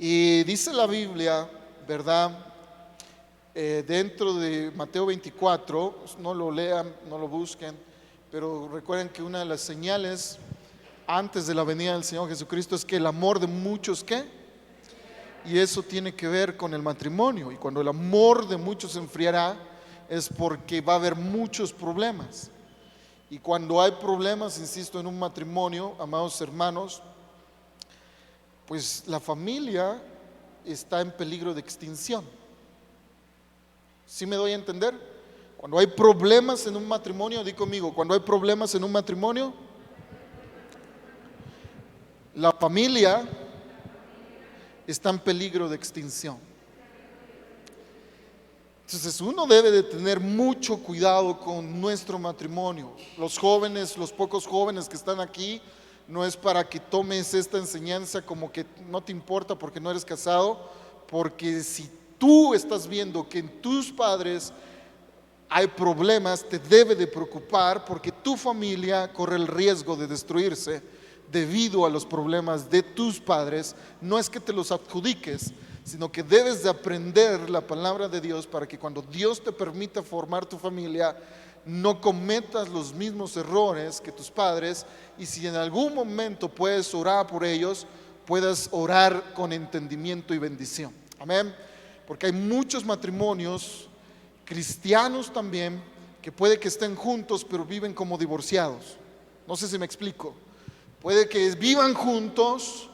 Y dice la Biblia, ¿verdad? Dentro de Mateo 24, no lo lean, no lo busquen, pero recuerden que una de las señales antes de la venida del Señor Jesucristo es que el amor de muchos, ¿qué? Y eso tiene que ver con el matrimonio. Y cuando el amor de muchos se enfriará, es porque va a haber muchos problemas. Y cuando hay problemas, insisto, en un matrimonio, amados hermanos, pues la familia está en peligro de extinción. ¿Sí me doy a entender? Cuando hay problemas en un matrimonio, di conmigo, cuando hay problemas en un matrimonio, la familia está en peligro de extinción. Entonces uno debe de tener mucho cuidado con nuestro matrimonio. Los jóvenes, los pocos jóvenes que están aquí, no es para que tomes esta enseñanza como que no te importa porque no eres casado, porque si tú estás viendo que en tus padres hay problemas, te debe de preocupar porque tu familia corre el riesgo de destruirse debido a los problemas de tus padres. No es que te los adjudiques, sino que debes de aprender la palabra de Dios para que cuando Dios te permita formar tu familia, no cometas los mismos errores que tus padres, y si en algún momento puedes orar por ellos, puedas orar con entendimiento y bendición. Amén. Porque hay muchos matrimonios cristianos también que puede que estén juntos pero viven como divorciados. No sé si me explico. Puede que vivan juntos,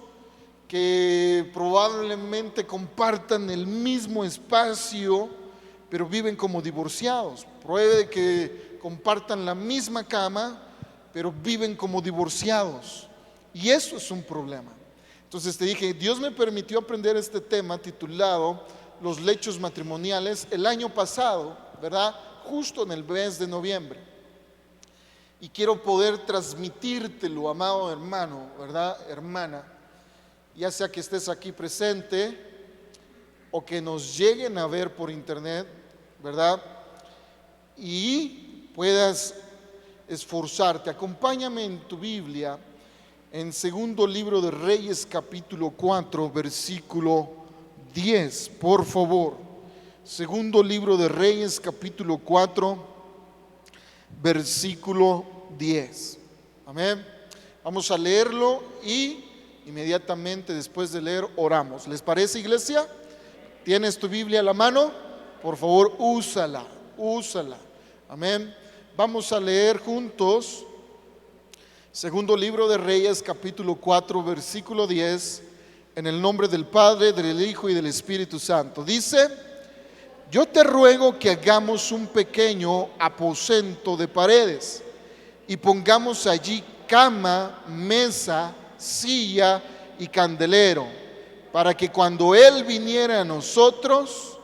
que probablemente compartan el mismo espacio, pero viven como divorciados. Puede que compartan la misma cama, pero viven como divorciados. Y eso es un problema. Entonces te dije, Dios me permitió aprender este tema titulado Los lechos matrimoniales el año pasado, ¿verdad? Justo en el mes de noviembre. Y quiero poder transmitírtelo, amado hermano, ¿verdad? Hermana, ya sea que estés aquí presente o que nos lleguen a ver por internet, ¿verdad? Y puedas esforzarte. Acompáñame en tu Biblia en segundo libro de Reyes capítulo 4 versículo 10, por favor. Segundo libro de Reyes capítulo 4 versículo 10. Amén. Vamos a leerlo y inmediatamente después de leer oramos. ¿Les parece, iglesia? ¿Tienes tu Biblia a la mano? Por favor, úsala. Amén. Vamos a leer juntos segundo libro de Reyes capítulo 4 versículo 10, en el nombre del Padre, del Hijo y del Espíritu Santo. Dice: yo te ruego que hagamos un pequeño aposento de paredes y pongamos allí cama, mesa, silla y candelero, para que cuando Él viniera a nosotros,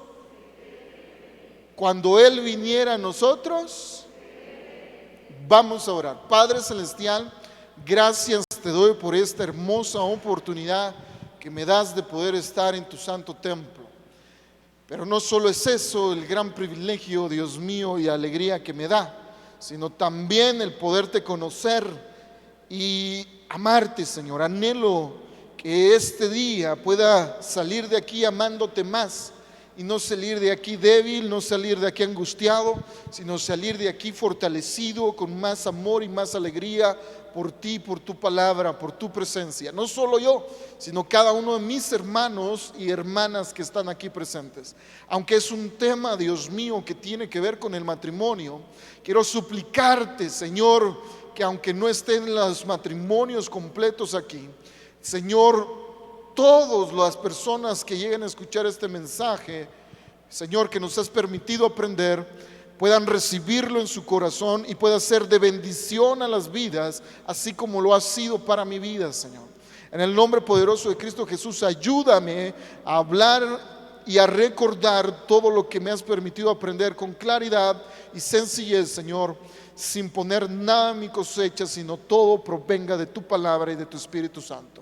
vamos a orar. Padre Celestial, gracias te doy por esta hermosa oportunidad que me das de poder estar en tu santo templo. Pero no solo es eso el gran privilegio, Dios mío, y alegría que me da, sino también el poderte conocer y amarte, Señor. Anhelo que este día pueda salir de aquí amándote más y no salir de aquí débil, no salir de aquí angustiado, sino salir de aquí fortalecido con más amor y más alegría por ti, por tu palabra, por tu presencia. No solo yo, sino cada uno de mis hermanos y hermanas que están aquí presentes. Aunque es un tema, Dios mío, que tiene que ver con el matrimonio, quiero suplicarte, Señor, que aunque no estén los matrimonios completos aquí, Señor, todas las personas que lleguen a escuchar este mensaje, Señor, que nos has permitido aprender, puedan recibirlo en su corazón y pueda ser de bendición a las vidas, así como lo ha sido para mi vida, Señor. En el nombre poderoso de Cristo Jesús, ayúdame a hablar y a recordar todo lo que me has permitido aprender con claridad y sencillez, Señor, sin poner nada en mi cosecha, sino todo provenga de tu palabra y de tu Espíritu Santo.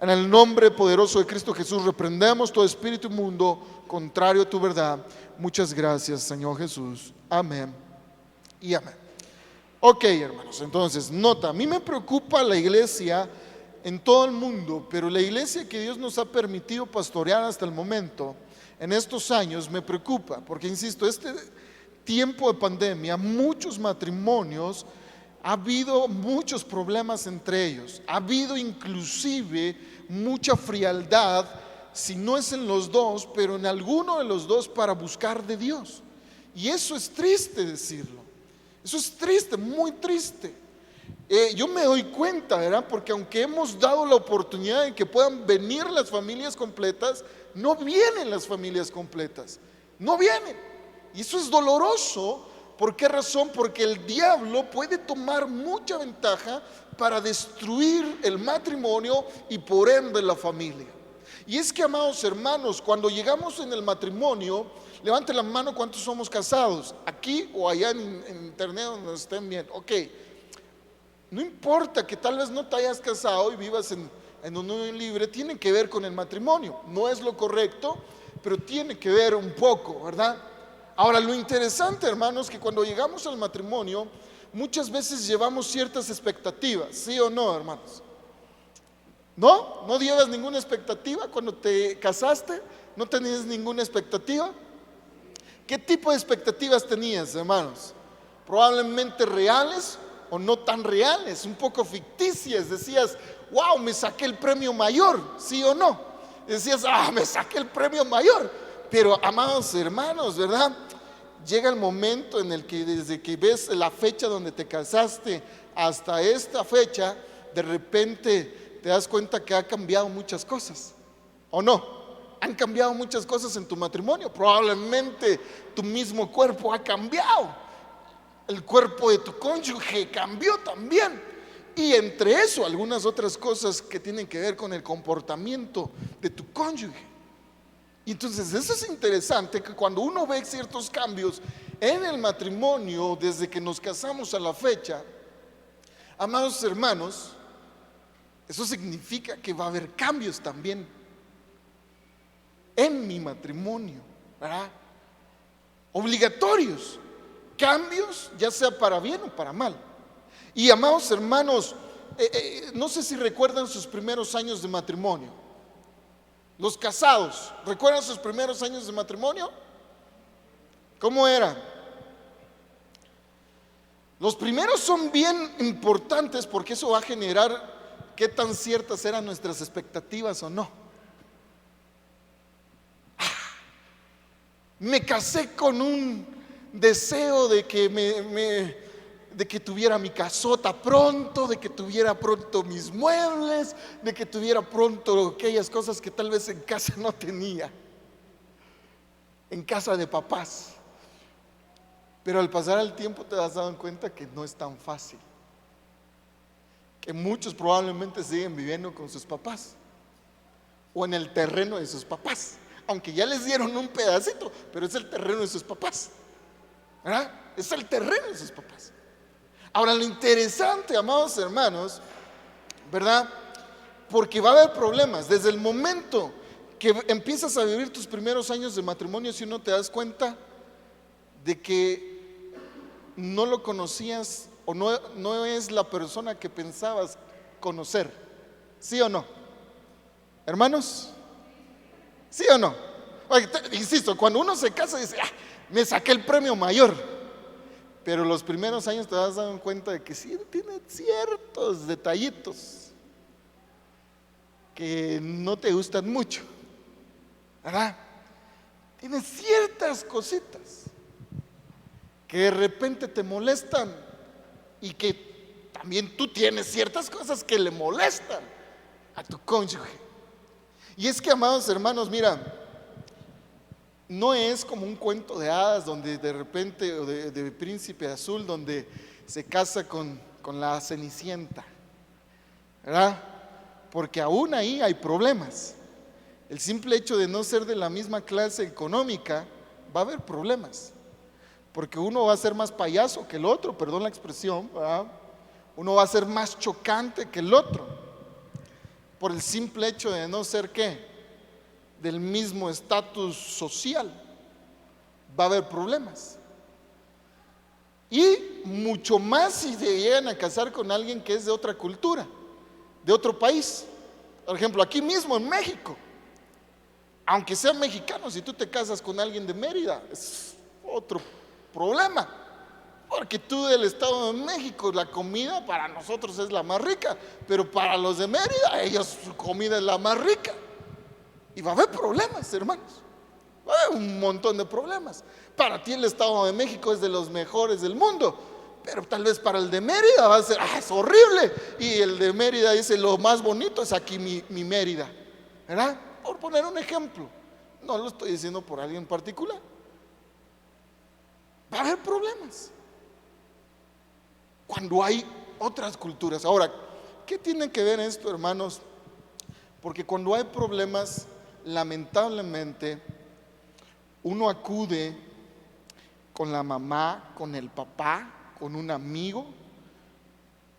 En el nombre poderoso de Cristo Jesús, reprendemos todo espíritu inmundo contrario a tu verdad. Muchas gracias, Señor Jesús. Amén y amén. Ok, hermanos, entonces, nota, a mí me preocupa la iglesia en todo el mundo, pero la iglesia que Dios nos ha permitido pastorear hasta el momento, en estos años, me preocupa, porque insisto, este tiempo de pandemia, muchos matrimonios, ha habido muchos problemas entre ellos, ha habido inclusive mucha frialdad, si no es en los dos, pero en alguno de los dos, para buscar de Dios. Y eso es triste decirlo, eso es triste, muy triste. Yo me doy cuenta, ¿verdad? Porque aunque hemos dado la oportunidad de que puedan venir las familias completas, no vienen las familias completas, no vienen. Y eso es doloroso. ¿Por qué razón? Porque el diablo puede tomar mucha ventaja para destruir el matrimonio y por ende la familia. Y es que, amados hermanos, cuando llegamos en el matrimonio, levante la mano cuántos somos casados, aquí o allá en internet donde nos estén viendo. Ok, no importa que tal vez no te hayas casado y vivas en unión libre, tiene que ver con el matrimonio. No es lo correcto, pero tiene que ver un poco, ¿verdad? Ahora, lo interesante, hermanos, es que cuando llegamos al matrimonio, muchas veces llevamos ciertas expectativas, ¿sí o no, hermanos? ¿No? ¿No llevas ninguna expectativa cuando te casaste? ¿No tenías ninguna expectativa? ¿Qué tipo de expectativas tenías, hermanos? Probablemente reales o no tan reales, un poco ficticias. Decías, wow, me saqué el premio mayor, ¿sí o no? Decías, me saqué el premio mayor. Pero, amados hermanos, ¿verdad? Llega el momento en el que desde que ves la fecha donde te casaste hasta esta fecha, de repente te das cuenta que ha cambiado muchas cosas, ¿o no? Han cambiado muchas cosas en tu matrimonio. Probablemente tu mismo cuerpo ha cambiado, el cuerpo de tu cónyuge cambió también, y entre eso algunas otras cosas que tienen que ver con el comportamiento de tu cónyuge. Y entonces eso es interesante, que cuando uno ve ciertos cambios en el matrimonio desde que nos casamos a la fecha, amados hermanos, eso significa que va a haber cambios también en mi matrimonio, ¿verdad? Obligatorios, cambios, ya sea para bien o para mal. Y, amados hermanos, no sé si recuerdan sus primeros años de matrimonio. Los casados, ¿recuerdan sus primeros años de matrimonio? ¿Cómo era? Los primeros son bien importantes porque eso va a generar qué tan ciertas eran nuestras expectativas o no. Me casé con un deseo de que de que tuviera mi casota pronto, de que tuviera pronto mis muebles, de que tuviera pronto aquellas cosas que tal vez en casa no tenía, en casa de papás. Pero al pasar el tiempo te has dado cuenta que no es tan fácil, que muchos probablemente siguen viviendo con sus papás o en el terreno de sus papás, aunque ya les dieron un pedacito, pero es el terreno de sus papás, ¿verdad? Es el terreno de sus papás. Ahora, lo interesante, amados hermanos, ¿verdad? Porque va a haber problemas desde el momento que empiezas a vivir tus primeros años de matrimonio. Si uno te das cuenta de que no lo conocías o no es la persona que pensabas conocer, ¿sí o no? Hermanos, ¿sí o no? Insisto, cuando uno se casa dice, me saqué el premio mayor. Pero los primeros años te vas dando cuenta de que sí tiene ciertos detallitos que no te gustan mucho, ¿verdad? Tiene ciertas cositas que de repente te molestan y que también tú tienes ciertas cosas que le molestan a tu cónyuge. Y es que, amados hermanos, mira, no es como un cuento de hadas donde de repente, o de príncipe azul, donde se casa con la cenicienta, ¿verdad? Porque aún ahí hay problemas. El simple hecho de no ser de la misma clase económica, va a haber problemas, porque uno va a ser más payaso que el otro, perdón la expresión, ¿verdad? Uno va a ser más chocante que el otro, por el simple hecho de no ser, ¿qué?, del mismo estatus social. Va a haber problemas, y mucho más si se llegan a casar con alguien que es de otra cultura, de otro país. Por ejemplo, aquí mismo en México, aunque sean mexicanos, si tú te casas con alguien de Mérida, es otro problema. Porque tú del Estado de México, la comida para nosotros es la más rica, pero para los de Mérida, ellos su comida es la más rica. Y va a haber problemas, hermanos. Va a haber un montón de problemas. Para ti el Estado de México es de los mejores del mundo, pero tal vez para el de Mérida va a ser, es horrible. Y el de Mérida dice, lo más bonito es aquí mi Mérida, ¿verdad? Por poner un ejemplo. No lo estoy diciendo por alguien en particular. Va a haber problemas cuando hay otras culturas. Ahora, ¿qué tiene que ver esto, hermanos? Porque cuando hay problemas, lamentablemente, uno acude con la mamá, con el papá, con un amigo,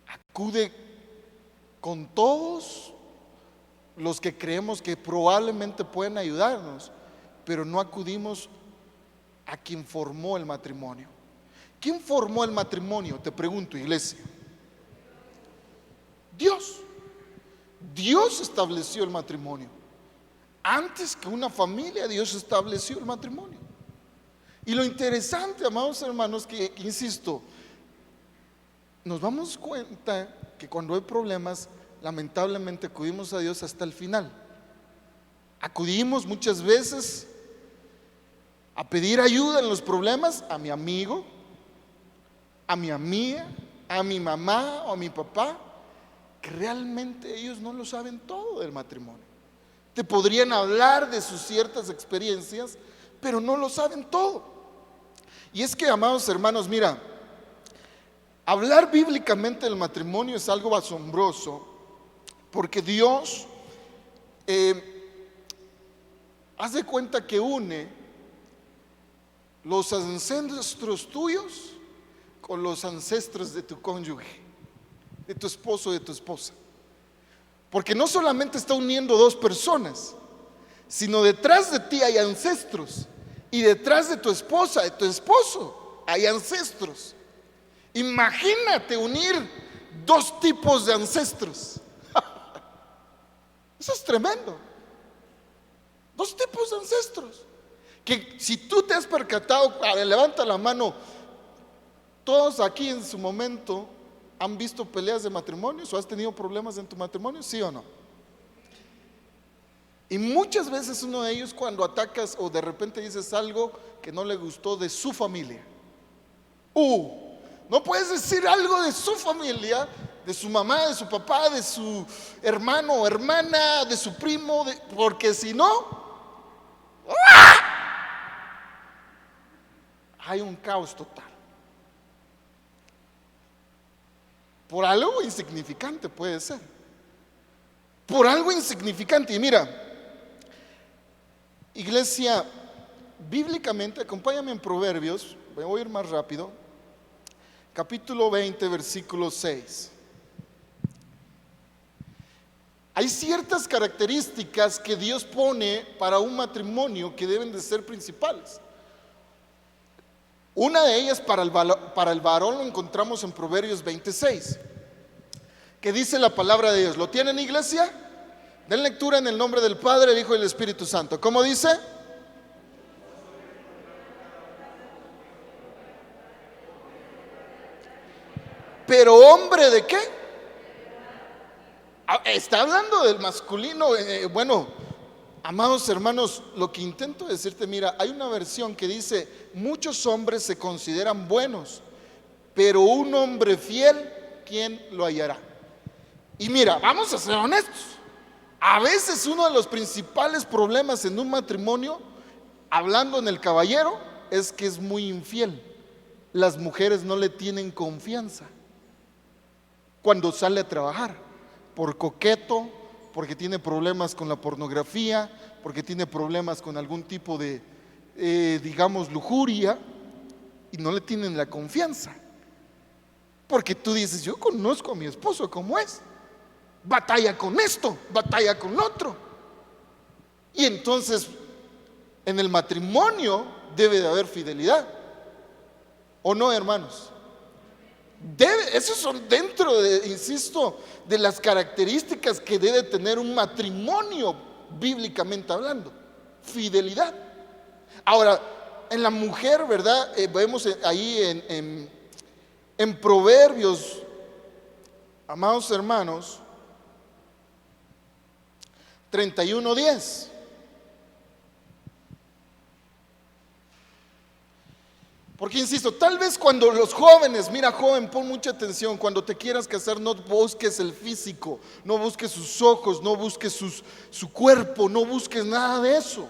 acude con todos los que creemos que probablemente pueden ayudarnos, pero no acudimos a quien formó el matrimonio. ¿Quién formó el matrimonio? Te pregunto, iglesia. Dios. Dios estableció el matrimonio. Antes que una familia, Dios estableció el matrimonio. Y lo interesante, amados hermanos, que insisto, nos damos cuenta que cuando hay problemas, lamentablemente acudimos a Dios hasta el final. Acudimos muchas veces a pedir ayuda en los problemas a mi amigo, a mi amiga, a mi mamá o a mi papá, que realmente ellos no lo saben todo del matrimonio. Te podrían hablar de sus ciertas experiencias, pero no lo saben todo. Y es que, amados hermanos, mira, hablar bíblicamente del matrimonio es algo asombroso, porque Dios haz de cuenta que une los ancestros tuyos con los ancestros de tu cónyuge, de tu esposo, de tu esposa. Porque no solamente está uniendo dos personas, sino detrás de ti hay ancestros, y detrás de tu esposa, de tu esposo, hay ancestros. Imagínate unir dos tipos de ancestros. Eso es tremendo. Dos tipos de ancestros. Que si tú te has percatado, levanta la mano. Todos aquí en su momento han visto peleas de matrimonios o has tenido problemas en tu matrimonio, ¿sí o no? Y muchas veces uno de ellos, cuando atacas o de repente dices algo que no le gustó de su familia, no puedes decir algo de su familia, de su mamá, de su papá, de su hermano o hermana, de su primo, porque si no, hay un caos total. Por algo insignificante puede ser. Por algo insignificante. Y mira, iglesia, bíblicamente, acompáñame en Proverbios, voy a ir más rápido, capítulo 20, versículo 6. Hay ciertas características que Dios pone para un matrimonio que deben de ser principales. Una de ellas para el varón lo encontramos en Proverbios 26, que dice la palabra de Dios. ¿Lo tienen, iglesia? Den lectura en el nombre del Padre, el Hijo y el Espíritu Santo. ¿Cómo dice? Pero hombre, ¿de qué? Está hablando del masculino. Bueno, amados hermanos, lo que intento decirte, mira, hay una versión que dice: muchos hombres se consideran buenos, pero un hombre fiel, ¿quién lo hallará? Y mira, vamos a ser honestos. A veces uno de los principales problemas en un matrimonio, hablando en el caballero, es que es muy infiel. Las mujeres no le tienen confianza cuando sale a trabajar, por coqueto, porque tiene problemas con la pornografía, porque tiene problemas con algún tipo de, digamos, lujuria, y no le tienen la confianza. Porque tú dices: yo conozco a mi esposo cómo es, batalla con esto, batalla con lo otro. Y entonces en el matrimonio debe de haber fidelidad, ¿o no, hermanos? Esos son dentro de, insisto, de las características que debe tener un matrimonio bíblicamente hablando. Fidelidad. Ahora, en la mujer, ¿verdad? Vemos ahí en Proverbios, amados hermanos, 31:10. Porque insisto, tal vez cuando los jóvenes, mira joven, pon mucha atención, cuando te quieras casar no busques el físico, no busques sus ojos, no busques su cuerpo, no busques nada de eso.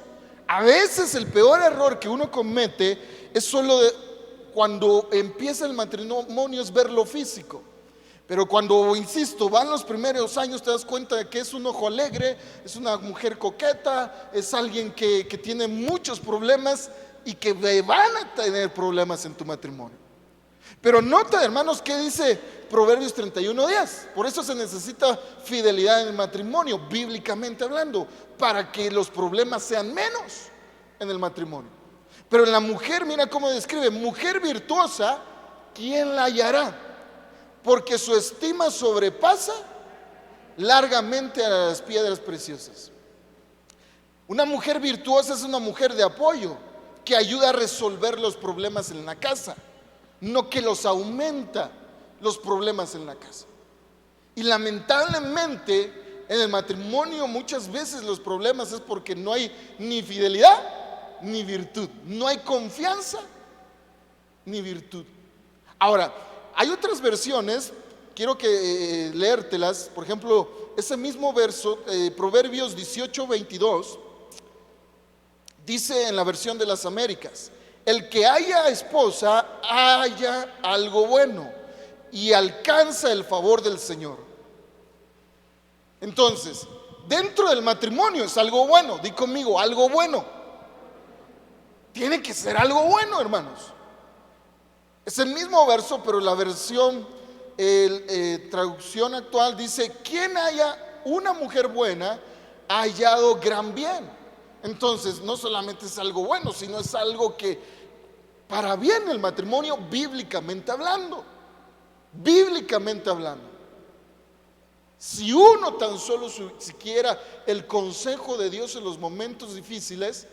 A veces el peor error que uno comete es cuando empieza el matrimonio es ver lo físico. Pero cuando, insisto, van los primeros años te das cuenta de que es un ojo alegre, es una mujer coqueta, es alguien que tiene muchos problemas y que van a tener problemas en tu matrimonio. Pero nota, hermanos, que dice Proverbios 31:10. Por eso se necesita fidelidad en el matrimonio, bíblicamente hablando, para que los problemas sean menos en el matrimonio. Pero en la mujer, mira cómo describe: mujer virtuosa, ¿quién la hallará? Porque su estima sobrepasa largamente a las piedras preciosas. Una mujer virtuosa es una mujer de apoyo, que ayuda a resolver los problemas en la casa, no que los aumenta los problemas en la casa. Y lamentablemente en el matrimonio muchas veces los problemas es porque no hay ni fidelidad ni virtud, no hay confianza ni virtud. Ahora, hay otras versiones, quiero que leértelas. Por ejemplo, ese mismo verso, Proverbios 18:22, dice en la versión de las Américas: el que haya esposa haya algo bueno y alcanza el favor del Señor. Entonces, dentro del matrimonio es algo bueno. Di conmigo, algo bueno. Tiene que ser algo bueno, hermanos. Es el mismo verso, pero la versión traducción actual dice: quien haya una mujer buena ha hallado gran bien. Entonces no solamente es algo bueno, sino es algo que para bien el matrimonio, bíblicamente hablando. Bíblicamente hablando. Si uno tan solo siquiera el consejo de Dios en los momentos difíciles,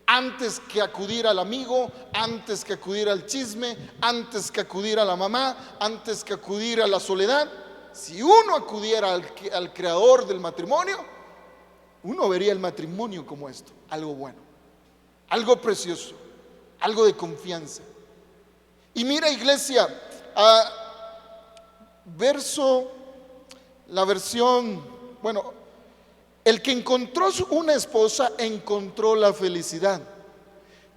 antes que acudir al amigo, antes que acudir al chisme, antes que acudir a la mamá, antes que acudir a la soledad, si uno acudiera al creador del matrimonio, uno vería el matrimonio como esto: algo bueno, algo precioso, algo de confianza. Y mira, iglesia, la versión, bueno, el que encontró una esposa encontró la felicidad.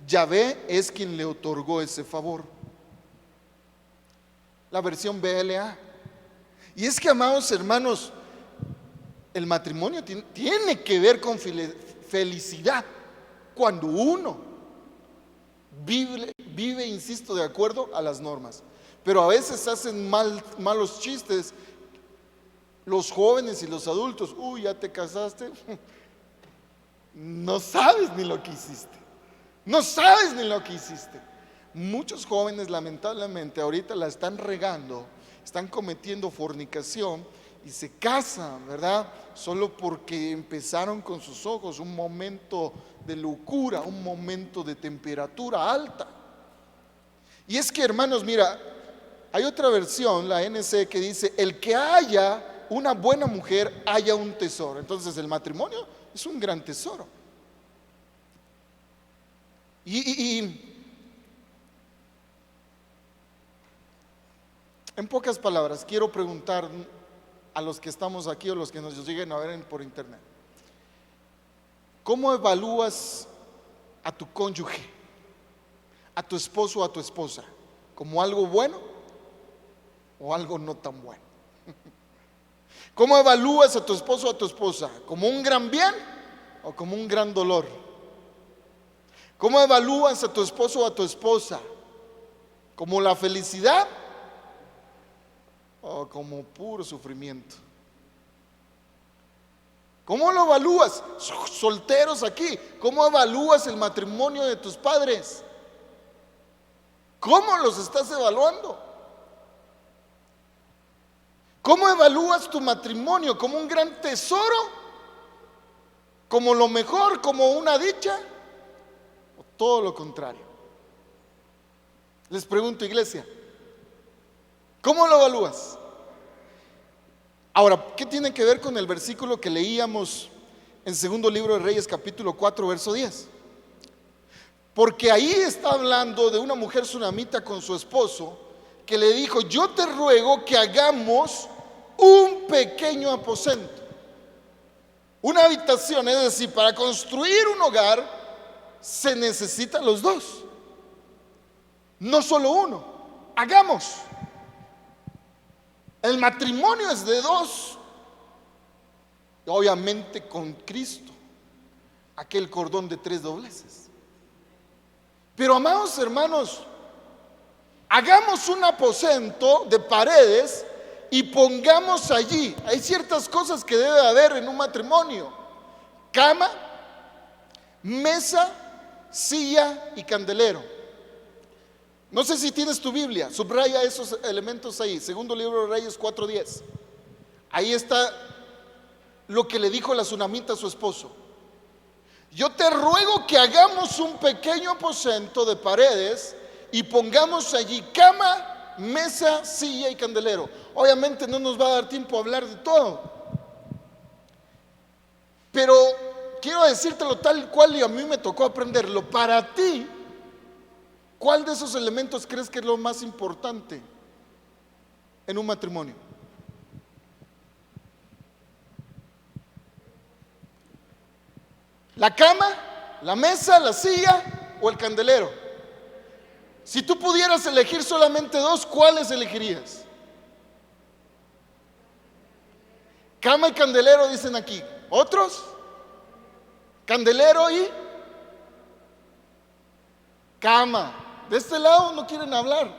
Yahvé es quien le otorgó ese favor. La versión BLA. Y es que, amados hermanos, el matrimonio tiene que ver con felicidad cuando uno vive, insisto, de acuerdo a las normas. Pero a veces hacen malos chistes los jóvenes y los adultos. Uy, ya te casaste. No sabes ni lo que hiciste. No sabes ni lo que hiciste. Muchos jóvenes lamentablemente ahorita la están regando, están cometiendo fornicación y se casan, ¿verdad? Solo porque empezaron con sus ojos un momento de locura, un momento de temperatura alta. Y es que, hermanos, mira, hay otra versión, la NC, que dice: el que haya una buena mujer haya un tesoro. Entonces el matrimonio es un gran tesoro. Y en pocas palabras quiero preguntar a los que estamos aquí o los que nos lleguen a ver por internet: ¿cómo evalúas a tu cónyuge, a tu esposo o a tu esposa? ¿Como algo bueno o algo no tan bueno? ¿Cómo evalúas a tu esposo o a tu esposa? ¿Como un gran bien o como un gran dolor? ¿Cómo evalúas a tu esposo o a tu esposa? ¿Como la felicidad o como puro sufrimiento? ¿Cómo lo evalúas? Solteros aquí, ¿cómo evalúas el matrimonio de tus padres? ¿Cómo los estás evaluando? ¿Cómo evalúas tu matrimonio? ¿Como un gran tesoro? ¿Como lo mejor? ¿Como una dicha? ¿O todo lo contrario? Les pregunto, iglesia, ¿cómo lo evalúas? Ahora, ¿qué tiene que ver con el versículo que leíamos en segundo libro de Reyes, capítulo 4, verso 10? Porque ahí está hablando de una mujer sunamita con su esposo, que le dijo: yo te ruego que hagamos un pequeño aposento, una habitación. Es decir, para construir un hogar se necesitan los dos, no solo uno. Hagamos. El matrimonio es de dos, obviamente con Cristo, aquel cordón de tres dobleces. Pero amados hermanos, hagamos un aposento de paredes y pongamos allí. Hay ciertas cosas que debe haber en un matrimonio: cama, mesa, silla y candelero. No sé si tienes tu Biblia, subraya esos elementos ahí. Segundo libro de Reyes 4:10. Ahí está lo que le dijo la sunamita a su esposo: yo te ruego que hagamos un pequeño aposento de paredes y pongamos allí cama, mesa, silla y candelero. Obviamente no nos va a dar tiempo a hablar de todo, pero quiero decírtelo tal cual y a mí me tocó aprenderlo. Para ti, ¿cuál de esos elementos crees que es lo más importante en un matrimonio? ¿La cama, la mesa, la silla o el candelero? Si tú pudieras elegir solamente dos, ¿cuáles elegirías? Cama y candelero dicen aquí. ¿Otros? Candelero y cama. De este lado no quieren hablar.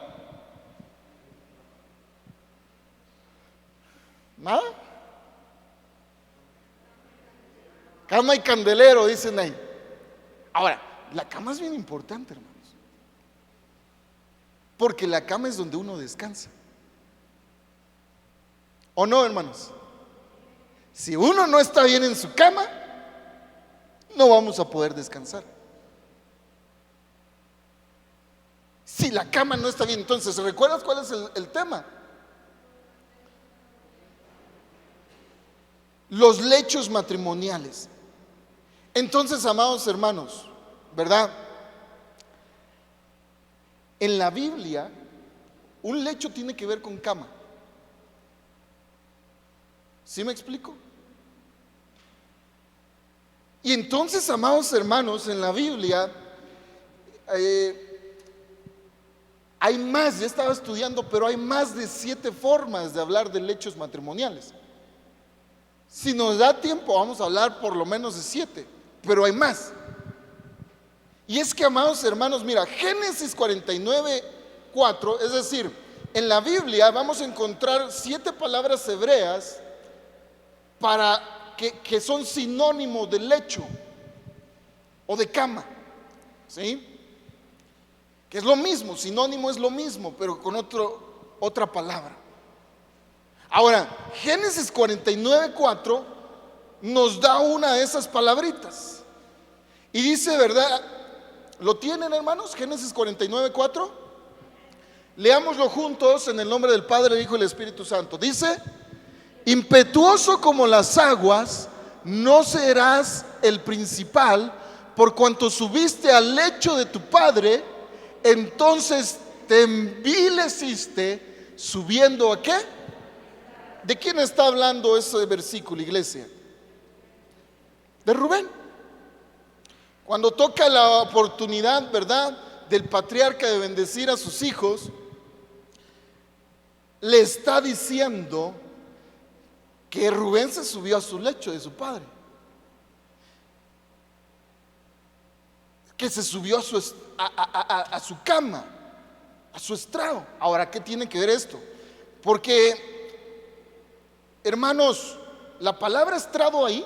¿Nada? Cama y candelero dicen ahí. Ahora, la cama es bien importante, hermanos, porque la cama es donde uno descansa. ¿O no, hermanos? Si uno no está bien en su cama, no vamos a poder descansar. Si la cama no está bien, entonces, ¿recuerdas cuál es el tema? Los lechos matrimoniales. Entonces, amados hermanos, ¿verdad? En la Biblia, un lecho tiene que ver con cama. ¿Sí me explico? Y entonces, amados hermanos, en la Biblia hay más, ya estaba estudiando, pero hay más de 7 formas de hablar de lechos matrimoniales. Si nos da tiempo, vamos a hablar por lo menos de 7, pero hay más. Y es que, amados hermanos, mira, Génesis 49:4, es decir, en la Biblia vamos a encontrar 7 palabras hebreas que son sinónimos de lecho o de cama, ¿sí? Que es lo mismo, sinónimo es lo mismo, pero con otra palabra. Ahora, Génesis 49:4 nos da una de esas palabritas y dice, ¿verdad? ¿Lo tienen, hermanos? Génesis 49:4. Leámoslo juntos en el nombre del Padre, del Hijo y del Espíritu Santo. Dice: impetuoso como las aguas, no serás el principal, por cuanto subiste al lecho de tu padre, entonces te envileciste subiendo ¿a qué? ¿De quién está hablando ese versículo, iglesia? De Rubén. Cuando toca la oportunidad, ¿verdad?, del patriarca de bendecir a sus hijos, le está diciendo que Rubén se subió a su lecho de su padre, que se subió a su cama, a su estrado. Ahora, ¿qué tiene que ver esto? Porque, hermanos, la palabra estrado ahí,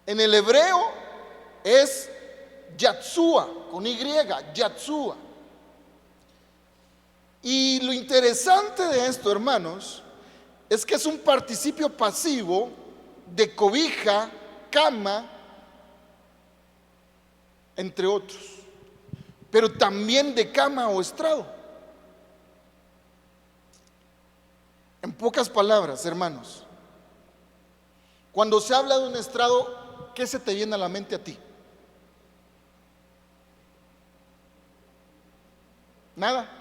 en el hebreo es yatsua, con Y, yatsua. Y lo interesante de esto, hermanos, es que es un participio pasivo de cobija, cama, entre otros, pero también de cama o estrado. En pocas palabras, hermanos, cuando se habla de un estrado, ¿qué se te viene a la mente a ti? Nada.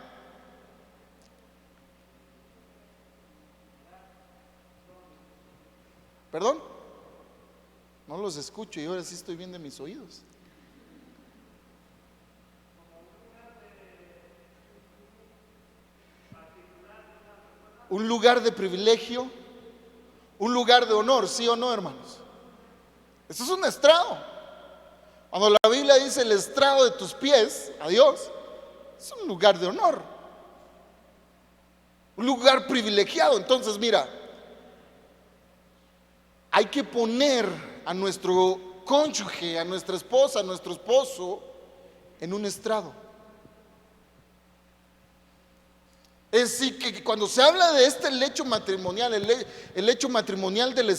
¿Perdón? No los escucho y ahora sí estoy viendo en mis oídos. Un lugar de privilegio, un lugar de honor, ¿sí o no, hermanos? Eso es un estrado. Cuando la Biblia dice el estrado de tus pies, a Dios, es un lugar de honor, un lugar privilegiado. Entonces, mira, hay que poner a nuestro cónyuge, a nuestra esposa, a nuestro esposo en un estrado. Es decir, que cuando se habla de este lecho matrimonial, el lecho matrimonial del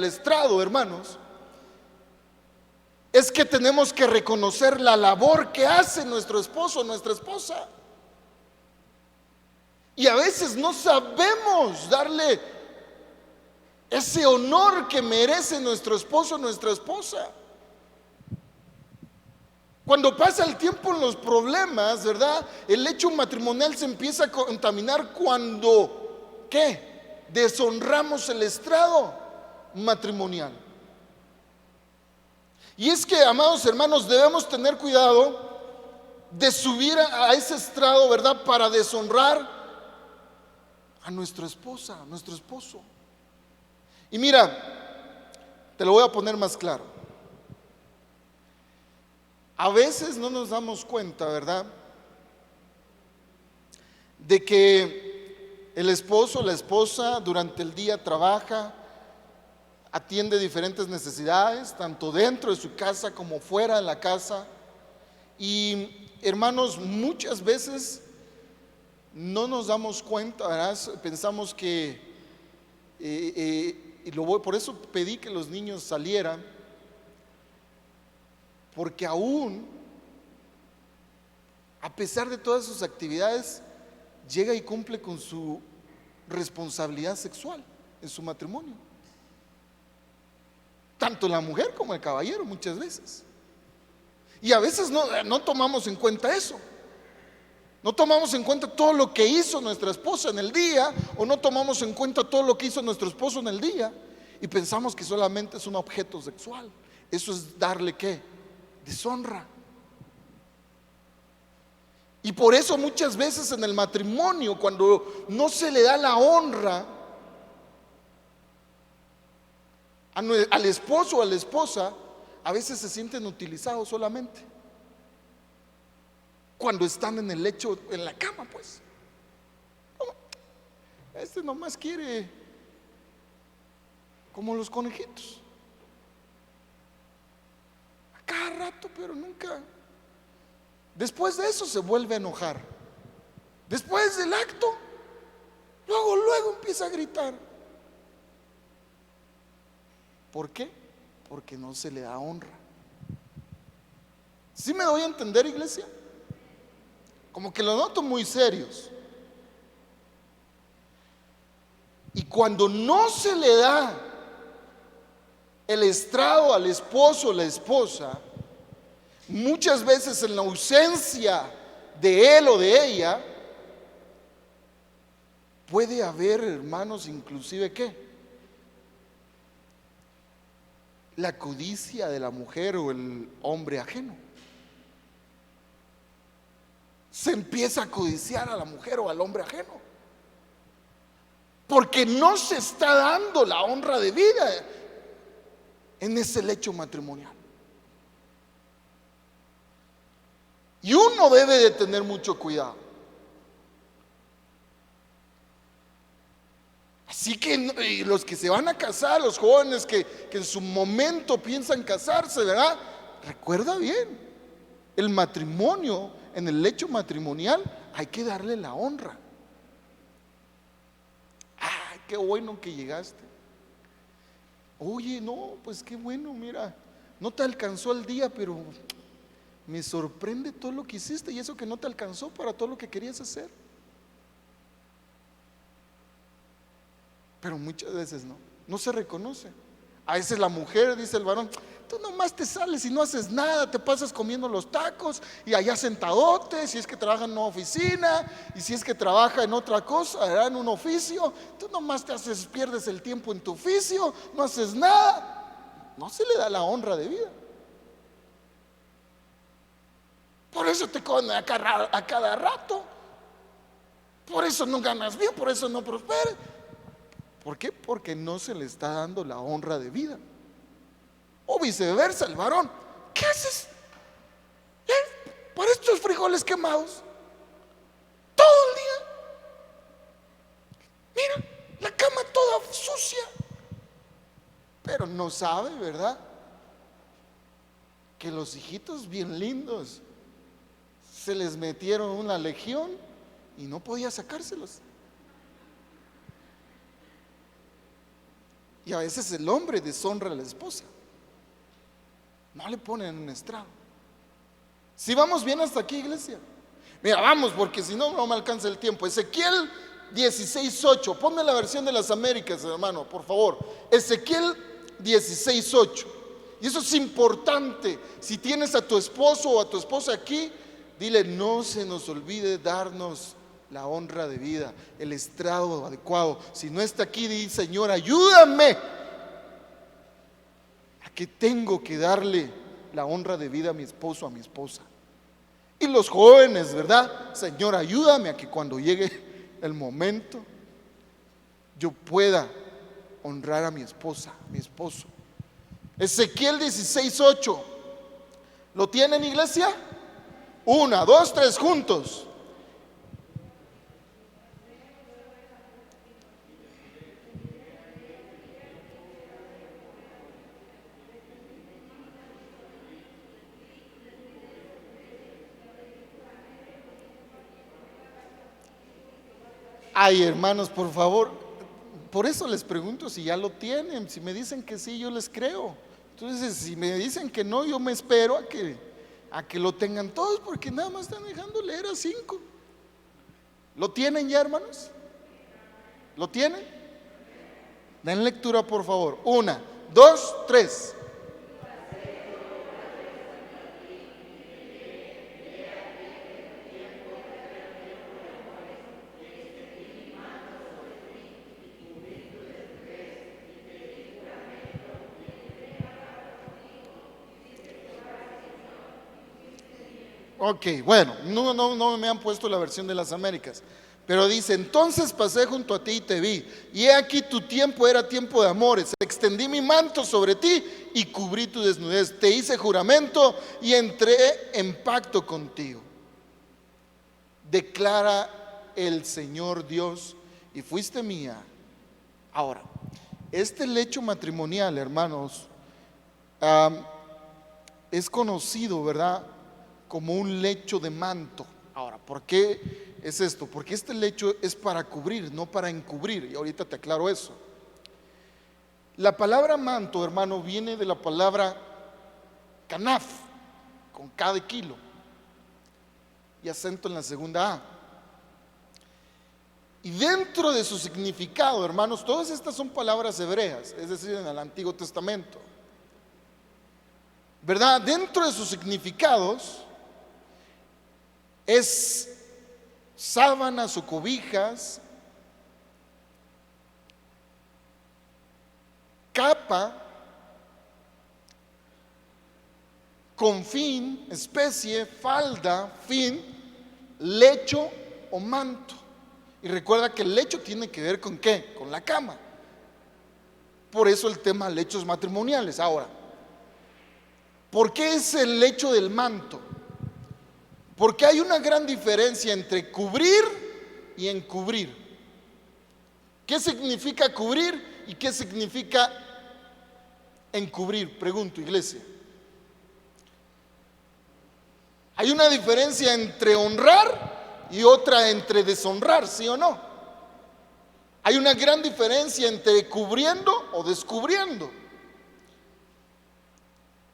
estrado, hermanos, es que tenemos que reconocer la labor que hace nuestro esposo o nuestra esposa. Y a veces no sabemos darle ese honor que merece nuestro esposo o nuestra esposa. Cuando pasa el tiempo en los problemas, ¿verdad? El lecho matrimonial se empieza a contaminar cuando, ¿qué? Deshonramos el estrado matrimonial. Y es que, amados hermanos, debemos tener cuidado de subir a ese estrado, ¿verdad? Para deshonrar a nuestra esposa, a nuestro esposo. Y mira, te lo voy a poner más claro. A veces no nos damos cuenta, ¿verdad?, de que el esposo o la esposa durante el día trabaja, atiende diferentes necesidades, tanto dentro de su casa como fuera de la casa. Y hermanos, muchas veces no nos damos cuenta, ¿verdad? Pensamos que, por eso pedí que los niños salieran, porque aún, a pesar de todas sus actividades, llega y cumple con su responsabilidad sexual en su matrimonio. Tanto la mujer como el caballero muchas veces. Y a veces no tomamos en cuenta eso. No tomamos en cuenta todo lo que hizo nuestra esposa en el día, o no tomamos en cuenta todo lo que hizo nuestro esposo en el día, y pensamos que solamente es un objeto sexual. Eso es darle, ¿qué? Deshonra. Y por eso muchas veces en el matrimonio, cuando no se le da la honra al esposo o a la esposa, a veces se sienten utilizados solamente cuando están en el lecho, en la cama, pues. Este nomás quiere como los conejitos, a cada rato, pero nunca. Después de eso se vuelve a enojar. Después del acto, luego empieza a gritar. ¿Por qué? Porque no se le da honra. ¿Sí me doy a entender, iglesia? Como que lo noto muy serios. Y cuando no se le da el estrado al esposo o la esposa, muchas veces en la ausencia de él o de ella, puede haber, hermanos, inclusive ¿qué? La codicia de la mujer o el hombre ajeno. Se empieza a codiciar a la mujer o al hombre ajeno, porque no se está dando la honra de vida en ese lecho matrimonial. Y uno debe de tener mucho cuidado. Así que los que se van a casar, los jóvenes que en su momento piensan casarse, ¿verdad? Recuerda bien, el matrimonio, en el lecho matrimonial hay que darle la honra. Ay, qué bueno que llegaste. Oye, no, pues qué bueno, mira, no te alcanzó el día, pero me sorprende todo lo que hiciste, y eso que no te alcanzó para todo lo que querías hacer. Pero muchas veces no se reconoce. A veces la mujer, dice el varón, tú nomás te sales y no haces nada, te pasas comiendo los tacos y allá sentadote, si es que trabaja en una oficina y si es que trabaja en otra cosa, en un oficio, tú nomás pierdes el tiempo en tu oficio, no haces nada. No se le da la honra de vida. Por eso te comen a cada rato, por eso no ganas bien, por eso no prosperas. ¿Por qué? Porque no se le está dando la honra de vida. O viceversa, el varón, ¿qué haces? Por estos frijoles quemados todo el día. Mira, la cama toda sucia. Pero no sabe, ¿verdad? Que los hijitos bien lindos se les metieron una legión y no podía sacárselos. Y a veces el hombre deshonra a la esposa, no le ponen un estrado. Si vamos bien hasta aquí, iglesia. Mira, vamos, porque si no, no me alcanza el tiempo. Ezequiel 16:8, ponme la versión de las Américas, hermano, por favor. Ezequiel 16:8. Y eso es importante. Si tienes a tu esposo o a tu esposa aquí, dile, no se nos olvide darnos la honra de vida, el estrado adecuado. Si no está aquí, di, Señor, ayúdame, a que tengo que darle la honra de vida a mi esposo, a mi esposa. Y los jóvenes, ¿verdad? Señor, ayúdame a que cuando llegue el momento yo pueda honrar a mi esposa, a mi esposo. Ezequiel 16:8. ¿Lo tienen, iglesia? 1, 2, 3 juntos. Ay, hermanos, por favor, por eso les pregunto si ya lo tienen. Si me dicen que sí, yo les creo. Entonces, si me dicen que no, yo me espero a que lo tengan todos, porque nada más están dejando leer a 5. ¿Lo tienen ya, hermanos? ¿Lo tienen? Den lectura, por favor. 1, 2, 3. Ok, bueno, no me han puesto la versión de las Américas, pero dice, entonces pasé junto a ti y te vi, y he aquí tu tiempo era tiempo de amores, extendí mi manto sobre ti y cubrí tu desnudez, te hice juramento y entré en pacto contigo, declara el Señor Dios, y fuiste mía. Ahora, este lecho matrimonial, hermanos, es conocido, ¿verdad?, como un lecho de manto. Ahora, ¿por qué es esto? Porque este lecho es para cubrir, no para encubrir, y ahorita te aclaro eso. La palabra manto, hermano, viene de la palabra canaf, con K de kilo y acento en la segunda A. Y dentro de su significado, hermanos, todas estas son palabras hebreas, es decir, en el Antiguo Testamento, ¿verdad? Dentro de sus significados es sábanas o cobijas, capa, confín, especie, falda, fin, lecho o manto. Y recuerda que el lecho tiene que ver con ¿qué? Con la cama. Por eso el tema lechos matrimoniales. Ahora, ¿por qué es el lecho del manto? Porque hay una gran diferencia entre cubrir y encubrir. ¿Qué significa cubrir y qué significa encubrir? Pregunto, iglesia. Hay una diferencia entre honrar y otra entre deshonrar, ¿sí o no? Hay una gran diferencia entre cubriendo o descubriendo.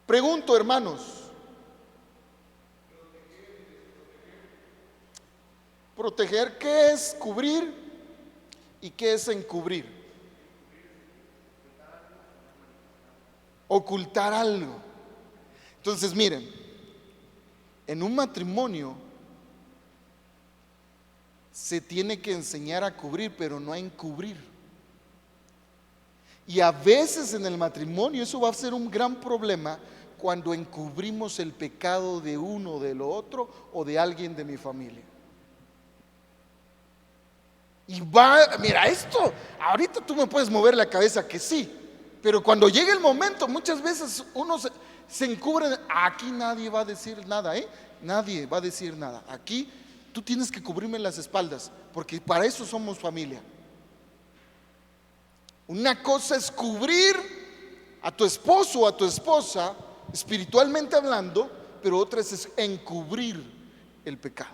Pregunto, hermanos, proteger, ¿qué es cubrir y qué es encubrir? Ocultar algo. Entonces, miren, en un matrimonio se tiene que enseñar a cubrir, pero no a encubrir. Y a veces en el matrimonio eso va a ser un gran problema cuando encubrimos el pecado de uno, de lo otro o de alguien de mi familia. Y mira esto, ahorita tú me puedes mover la cabeza que sí, pero cuando llegue el momento, muchas veces uno se encubre. Aquí nadie va a decir nada, nadie va a decir nada. Aquí tú tienes que cubrirme las espaldas, porque para eso somos familia. Una cosa es cubrir a tu esposo o a tu esposa, espiritualmente hablando, pero otra es encubrir el pecado.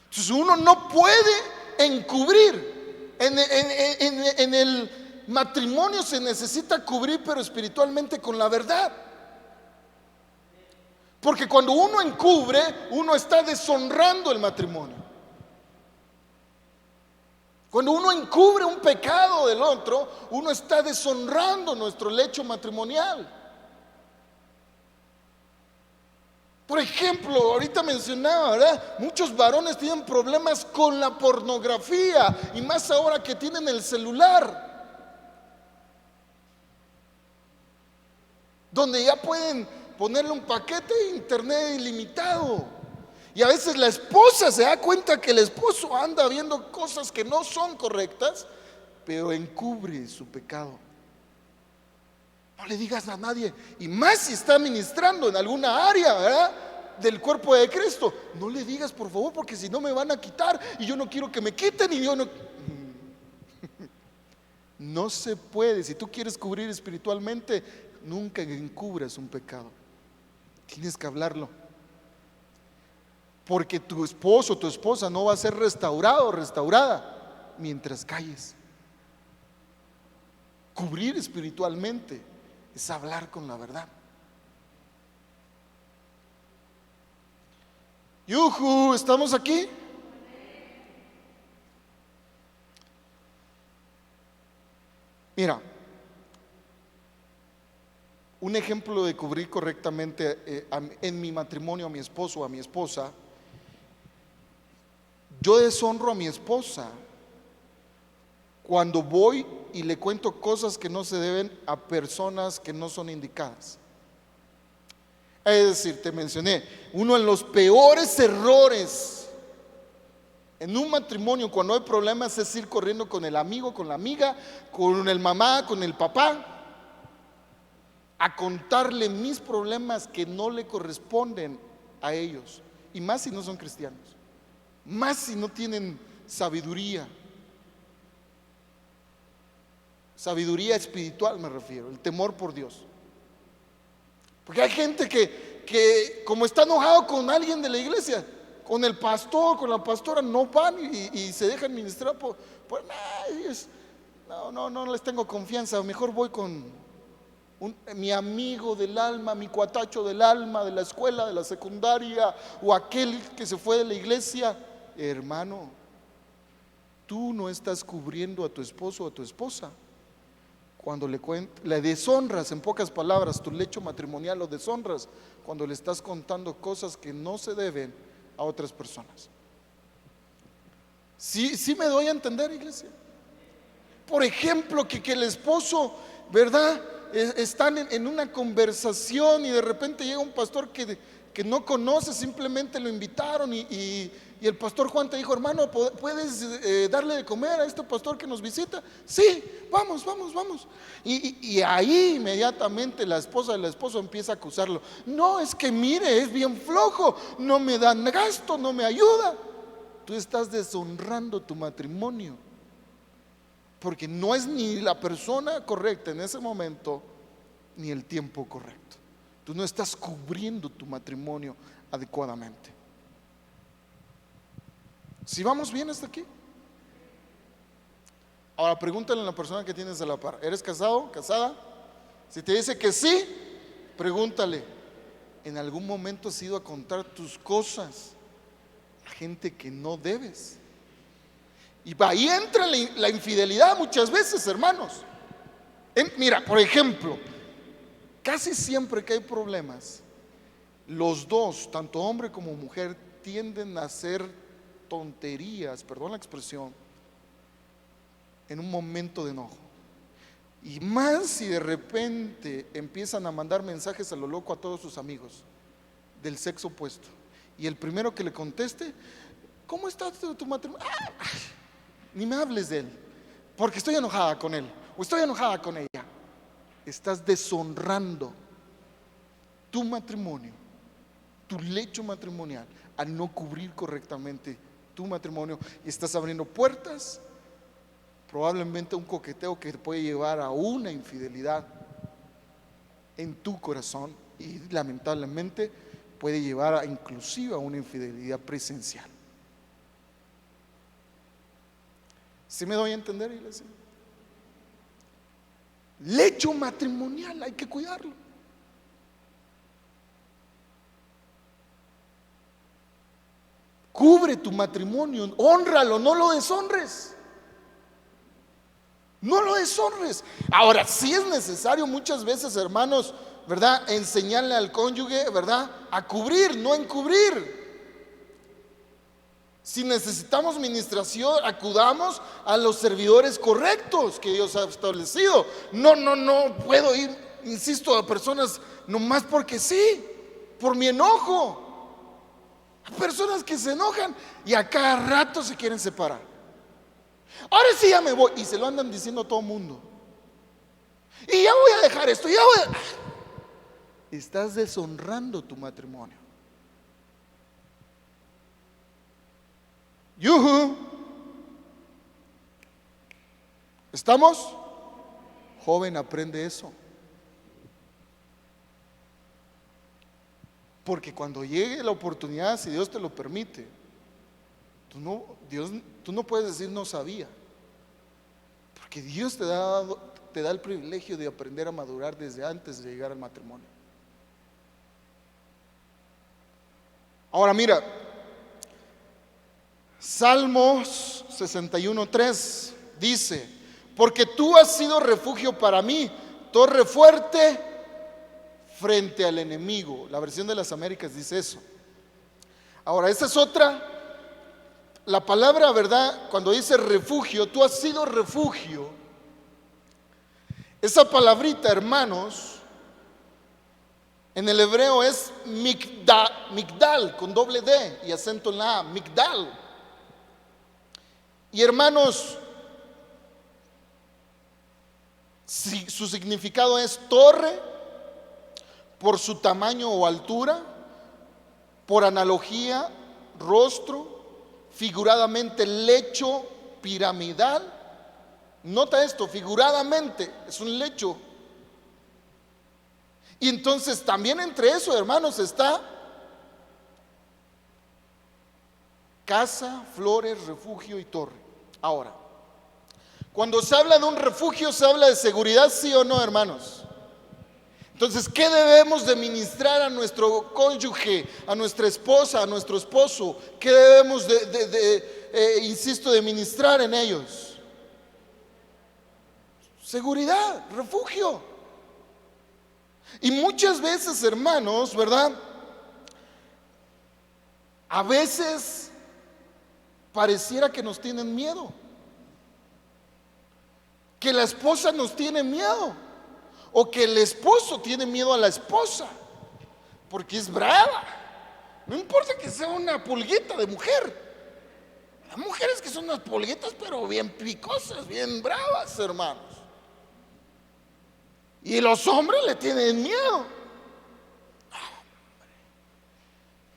Entonces uno no puede encubrir. En el matrimonio se necesita cubrir, pero espiritualmente con la verdad. Porque cuando uno encubre, uno está deshonrando el matrimonio. Cuando uno encubre un pecado del otro, uno está deshonrando nuestro lecho matrimonial. Por ejemplo, ahorita mencionaba, ¿verdad? Muchos varones tienen problemas con la pornografía, y más ahora que tienen el celular, donde ya pueden ponerle un paquete de internet ilimitado. Y a veces la esposa se da cuenta que el esposo anda viendo cosas que no son correctas, pero encubre su pecado. No le digas a nadie, y más si está ministrando en alguna área, ¿verdad?, del cuerpo de Cristo. No le digas, por favor, porque si no me van a quitar, y yo no quiero que me quiten, y yo no. No se puede. Si tú quieres cubrir espiritualmente, nunca encubras un pecado. Tienes que hablarlo, porque tu esposo o tu esposa no va a ser restaurado o restaurada mientras calles. Cubrir espiritualmente es hablar con la verdad. ¡Yujú! ¿Estamos aquí? Mira, un ejemplo de cubrir correctamente en mi matrimonio a mi esposo o a mi esposa. Yo deshonro a mi esposa cuando voy y le cuento cosas que no se deben a personas que no son indicadas. Es decir, te mencioné, uno de los peores errores en un matrimonio cuando hay problemas es ir corriendo con el amigo, con la amiga, con el mamá, con el papá, a contarle mis problemas que no le corresponden a ellos, y más si no son cristianos, más si no tienen sabiduría espiritual, me refiero, el temor por Dios. Porque hay gente que como está enojado con alguien de la iglesia, con el pastor, con la pastora, no van y se dejan ministrar por ellos. No les tengo confianza, mejor voy con mi amigo del alma, mi cuatacho del alma, de la escuela, de la secundaria, o aquel que se fue de la iglesia. Hermano, tú no estás cubriendo a tu esposo o a tu esposa cuando le deshonras, en pocas palabras, tu lecho matrimonial lo deshonras cuando le estás contando cosas que no se deben a otras personas. Sí me doy a entender, iglesia. Por ejemplo, que el esposo, ¿verdad?, están en una conversación y de repente llega un pastor que no conoce, simplemente lo invitaron y el pastor Juan te dijo: hermano, ¿puedes darle de comer a este pastor que nos visita? Sí, vamos. Y ahí inmediatamente la esposa del esposo empieza a acusarlo. No, es que mire, es bien flojo, no me dan gasto, no me ayuda. Tú estás deshonrando tu matrimonio, porque no es ni la persona correcta en ese momento, ni el tiempo correcto. Tú no estás cubriendo tu matrimonio adecuadamente. ¿Si vamos bien hasta aquí? Ahora pregúntale a la persona que tienes a la par: ¿eres casado, casada? Si te dice que sí, pregúntale: ¿en algún momento has ido a contar tus cosas a gente que no debes? Y ahí entra la infidelidad muchas veces, hermanos. Mira, por ejemplo, casi siempre que hay problemas, los dos, tanto hombre como mujer, tienden a hacer tonterías, perdón la expresión, en un momento de enojo. Y más si de repente empiezan a mandar mensajes a lo loco a todos sus amigos del sexo opuesto, y el primero que le conteste: ¿cómo está tu matrimonio? Ni me hables de él, porque estoy enojada con él o estoy enojada con ella. Estás deshonrando tu matrimonio, tu lecho matrimonial, al no cubrir correctamente tu matrimonio, y estás abriendo puertas probablemente a un coqueteo que te puede llevar a una infidelidad en tu corazón, y lamentablemente puede llevar inclusive a una infidelidad presencial. ¿Sí me doy a entender, iglesia? Lecho matrimonial hay que cuidarlo. Cubre tu matrimonio, hónralo, no lo deshonres. No lo deshonres. Ahora, sí es necesario muchas veces, hermanos, ¿verdad?, enseñarle al cónyuge, ¿verdad?, a cubrir, no encubrir. Si necesitamos ministración, acudamos a los servidores correctos que Dios ha establecido. No puedo ir, insisto, a personas nomás porque sí, por mi enojo. A personas que se enojan y a cada rato se quieren separar. Ahora sí ya me voy, y se lo andan diciendo a todo mundo. Y ya voy a dejar esto, ya voy a... Estás deshonrando tu matrimonio. Yuhu. ¿Estamos? Joven, aprende eso. Porque cuando llegue la oportunidad, si Dios te lo permite, tú no puedes decir no sabía. Porque Dios te da el privilegio de aprender a madurar desde antes de llegar al matrimonio. Ahora mira, Salmos 61:3 dice: porque tú has sido refugio para mí, torre fuerte frente al enemigo. La versión de las Américas dice eso. Ahora, esa es otra. La palabra, ¿verdad?, cuando dice refugio, tú has sido refugio. Esa palabrita, hermanos, en el hebreo es migdal, con doble D y acento en la A, migdal. Y hermanos, su significado es torre, por su tamaño o altura, por analogía, rostro, figuradamente lecho piramidal. Nota esto, figuradamente es un lecho. Y entonces también entre eso, hermanos, está casa, flores, refugio y torre. Ahora, cuando se habla de un refugio, se habla de seguridad, ¿sí o no, hermanos? Entonces, ¿qué debemos de ministrar a nuestro cónyuge, a nuestra esposa, a nuestro esposo? ¿Qué debemos insisto, de ministrar en ellos? Seguridad, refugio. Y muchas veces, hermanos, ¿verdad?, a veces pareciera que nos tienen miedo, que la esposa nos tiene miedo, o que el esposo tiene miedo a la esposa, porque es brava. No importa que sea una pulguita de mujer. Hay mujeres que son unas pulguitas, pero bien picosas, bien bravas, hermanos. Y los hombres le tienen miedo.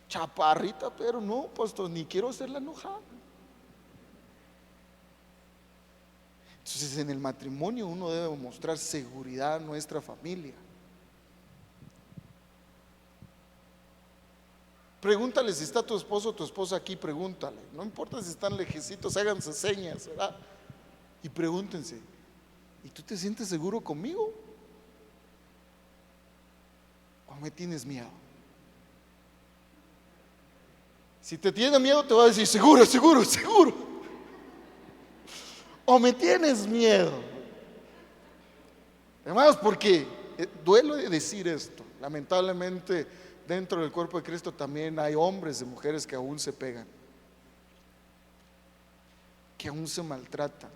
Chaparrita, pero no, pastor, ni quiero hacerla enojar. Entonces, en el matrimonio uno debe mostrar seguridad a nuestra familia. Pregúntale si está tu esposo o tu esposa aquí, pregúntale. No importa si están lejecitos, háganse señas, ¿verdad? Y pregúntense, ¿y tú te sientes seguro conmigo? ¿O me tienes miedo? Si te tiene miedo te va a decir, seguro, seguro, seguro. ¿O me tienes miedo? Hermanos, porque duele decir esto. Lamentablemente dentro del cuerpo de Cristo también hay hombres y mujeres que aún se pegan, que aún se maltratan.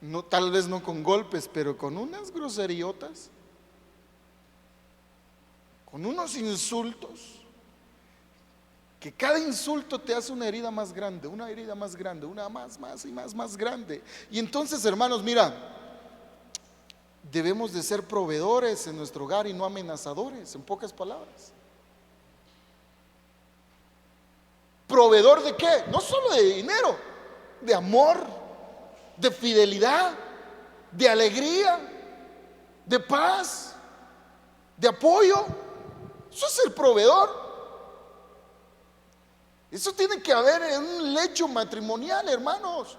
No, tal vez no con golpes, pero con unas groseriotas, con unos insultos, que cada insulto te hace una herida más grande, una herida más grande, una más y más grande. Y entonces, hermanos, mira, debemos de ser proveedores en nuestro hogar y no amenazadores, en pocas palabras. ¿Proveedor de qué? No solo de dinero, de amor, de fidelidad, de alegría, de paz, de apoyo. Eso es el proveedor. Eso tiene que haber en un lecho matrimonial, hermanos.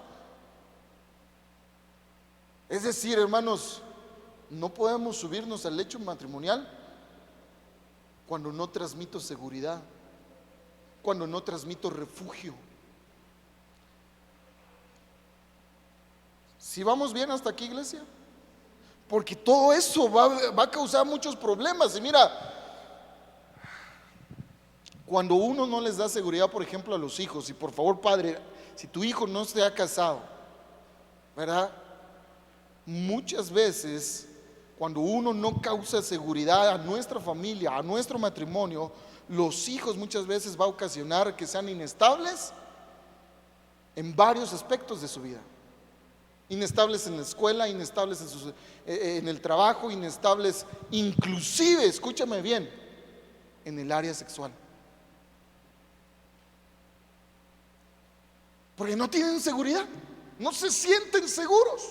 Es decir, hermanos, no podemos subirnos al lecho matrimonial cuando no transmito seguridad, cuando no transmito refugio. ¿Sí vamos bien hasta aquí, iglesia? Porque todo eso va a causar muchos problemas. Y mira, cuando uno no les da seguridad, por ejemplo, a los hijos, y por favor, padre, si tu hijo no se ha casado, ¿verdad? Muchas veces, cuando uno no causa seguridad a nuestra familia, a nuestro matrimonio, los hijos muchas veces va a ocasionar que sean inestables en varios aspectos de su vida. Inestables en la escuela, inestables en el trabajo, inestables inclusive, escúchame bien, en el área sexual. Porque no tienen seguridad, no se sienten seguros.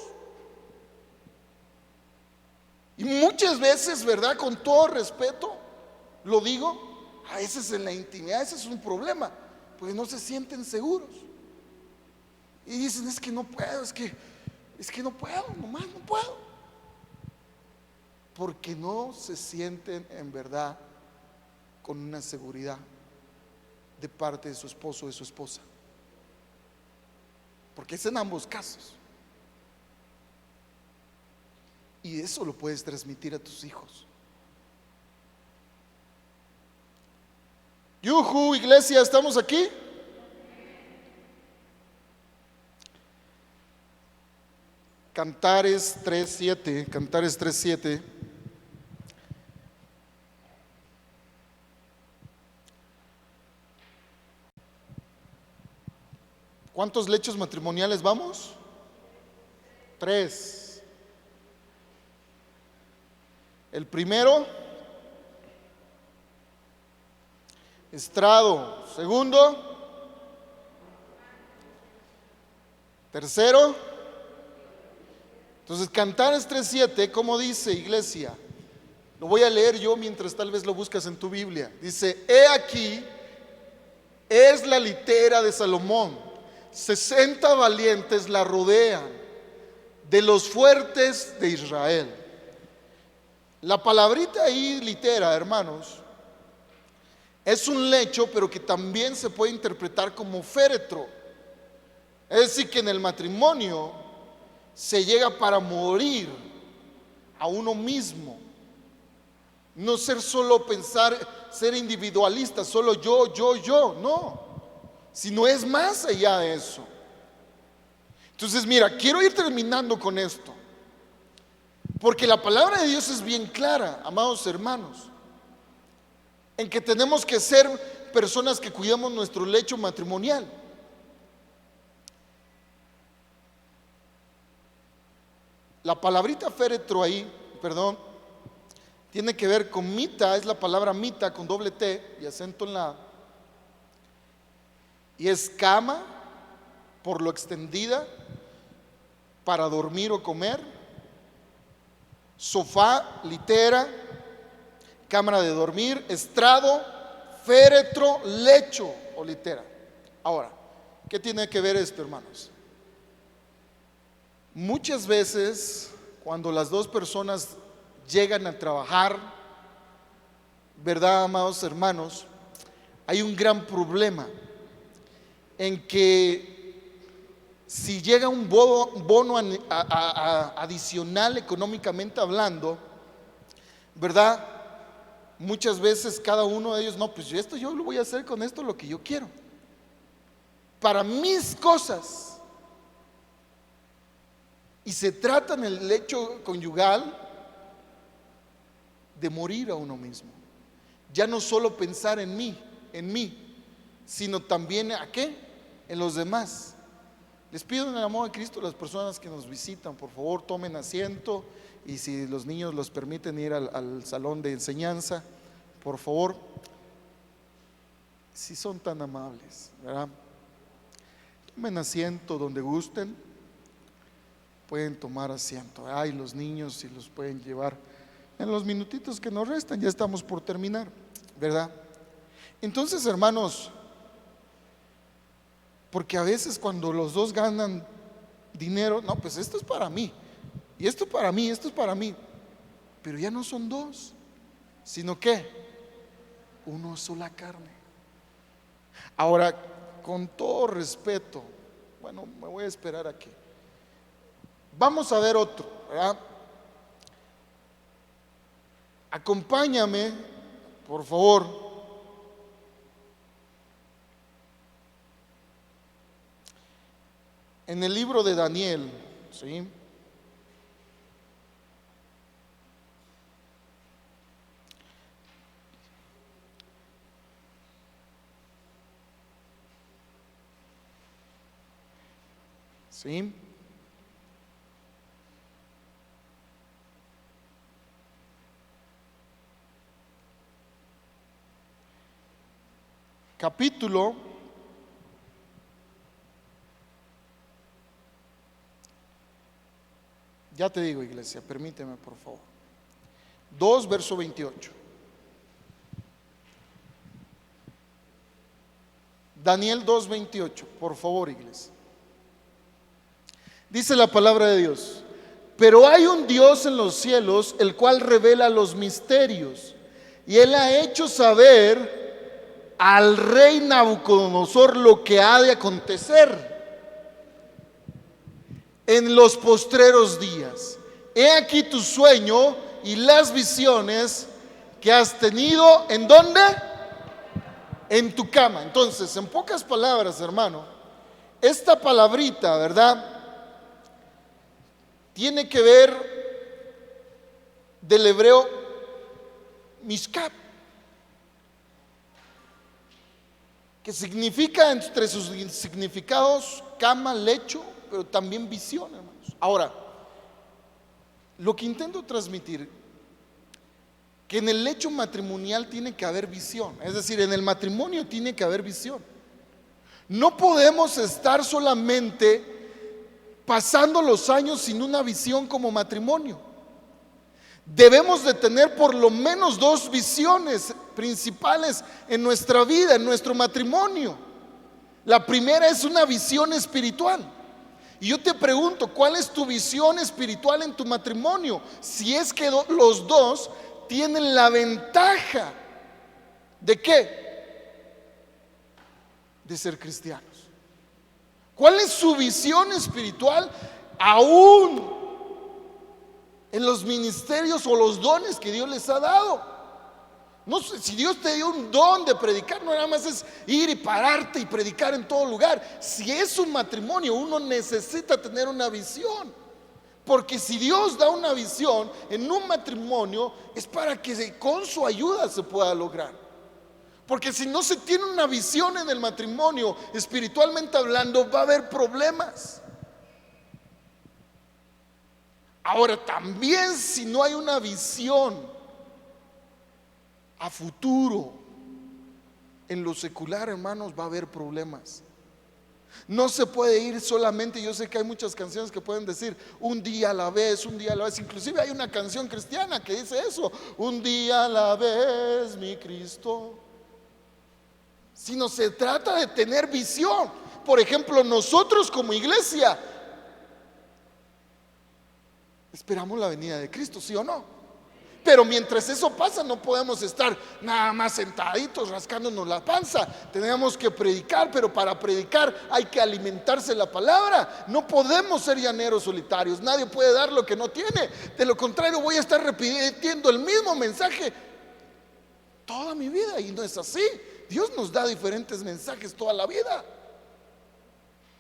Y muchas veces, ¿verdad? Con todo respeto, lo digo, a veces en la intimidad ese es un problema, porque no se sienten seguros. Y dicen, es que no puedo, es que no puedo, nomás no puedo. Porque no se sienten en verdad con una seguridad de parte de su esposo o de su esposa. Porque es en ambos casos. Y eso lo puedes transmitir a tus hijos. Yuhu, iglesia, ¿estamos aquí? Cantares 3:7, Cantares 3:7. ¿Cuántos lechos matrimoniales vamos? 3. El primero, estrado. Segundo, tercero. Entonces, Cantares 3:7, ¿cómo dice, iglesia? Lo voy a leer yo mientras tal vez lo buscas en tu Biblia. Dice, he aquí, es la litera de Salomón, 60 valientes la rodean, de los fuertes de Israel. La palabrita ahí, litera, hermanos, es un lecho, pero que también se puede interpretar como féretro. Es decir, que en el matrimonio se llega para morir a uno mismo. No ser solo pensar, ser individualista, solo yo, no. Sino es más allá de eso. Entonces, mira, quiero ir terminando con esto. Porque la palabra de Dios es bien clara, amados hermanos, en que tenemos que ser personas que cuidamos nuestro lecho matrimonial. La palabrita féretro ahí, tiene que ver con mita, es la palabra mita con doble T y acento en la A. Y es cama, por lo extendida, para dormir o comer, sofá, litera, cámara de dormir, estrado, féretro, lecho o litera. Ahora, ¿qué tiene que ver esto, hermanos? Muchas veces cuando las dos personas llegan a trabajar, ¿verdad, amados hermanos? Hay un gran problema en que si llega un bono adicional económicamente hablando, ¿verdad? Muchas veces cada uno de ellos, no, pues esto yo lo voy a hacer con esto lo que yo quiero, para mis cosas. Y se trata en el lecho conyugal de morir a uno mismo. Ya no solo pensar en mí, sino también ¿a qué? En los demás. Les pido en el amor de Cristo a las personas que nos visitan, por favor tomen asiento, y si los niños los permiten ir al salón de enseñanza, por favor, si son tan amables, ¿verdad? Tomen asiento donde gusten, pueden tomar asiento. Ay, los niños si los pueden llevar en los minutitos que nos restan, ya estamos por terminar, ¿verdad? Entonces, hermanos, porque a veces cuando los dos ganan dinero, no, pues esto es para mí, y esto para mí, esto es para mí, pero ya no son dos, sino que uno sola carne. Ahora, con todo respeto, bueno, me voy a esperar aquí. Vamos a ver otro, ¿verdad? Acompáñame, por favor. En el libro de Daniel, ¿sí? ¿Sí? Capítulo ya te digo, iglesia, permíteme por favor. 2 verso 28. Daniel 2:28, por favor, iglesia. Dice la palabra de Dios: pero hay un Dios en los cielos, el cual revela los misterios, y él ha hecho saber al rey Nabucodonosor lo que ha de acontecer en los postreros días. He aquí tu sueño y las visiones que has tenido. ¿En dónde? En tu cama. Entonces, en pocas palabras, hermano, esta palabrita, ¿verdad?, tiene que ver del hebreo mishkab, que significa, entre sus significados, cama, lecho, pero también visión, hermanos. Ahora, lo que intento transmitir, que en el lecho matrimonial tiene que haber visión, es decir, en el matrimonio tiene que haber visión. No podemos estar solamente pasando los años sin una visión como matrimonio. Debemos de tener por lo menos 2 visiones principales en nuestra vida, en nuestro matrimonio. La primera es una visión espiritual. Y yo te pregunto, ¿cuál es tu visión espiritual en tu matrimonio? Si es que los dos tienen la ventaja ¿de qué? De ser cristianos. ¿Cuál es su visión espiritual aún en los ministerios o los dones que Dios les ha dado? No sé, si Dios te dio un don de predicar, no nada más es ir y pararte y predicar en todo lugar. Si es un matrimonio, uno necesita tener una visión, porque si Dios da una visión en un matrimonio, es para que con su ayuda se pueda lograr. Porque si no se tiene una visión en el matrimonio, espiritualmente hablando, va a haber problemas. Ahora, también si no hay una visión a futuro en lo secular, hermanos, va a haber problemas. No se puede ir solamente, yo sé que hay muchas canciones que pueden decir un día a la vez, un día a la vez. Inclusive hay una canción cristiana que dice eso: un día a la vez, mi Cristo. Sino se trata de tener visión. Por ejemplo, nosotros como iglesia esperamos la venida de Cristo, ¿sí o no? Pero mientras eso pasa, no podemos estar nada más sentaditos rascándonos la panza. Tenemos que predicar, pero para predicar hay que alimentarse la palabra. No podemos ser llaneros solitarios. Nadie puede dar lo que no tiene. De lo contrario, voy a estar repitiendo el mismo mensaje toda mi vida, y no es así. Dios nos da diferentes mensajes toda la vida.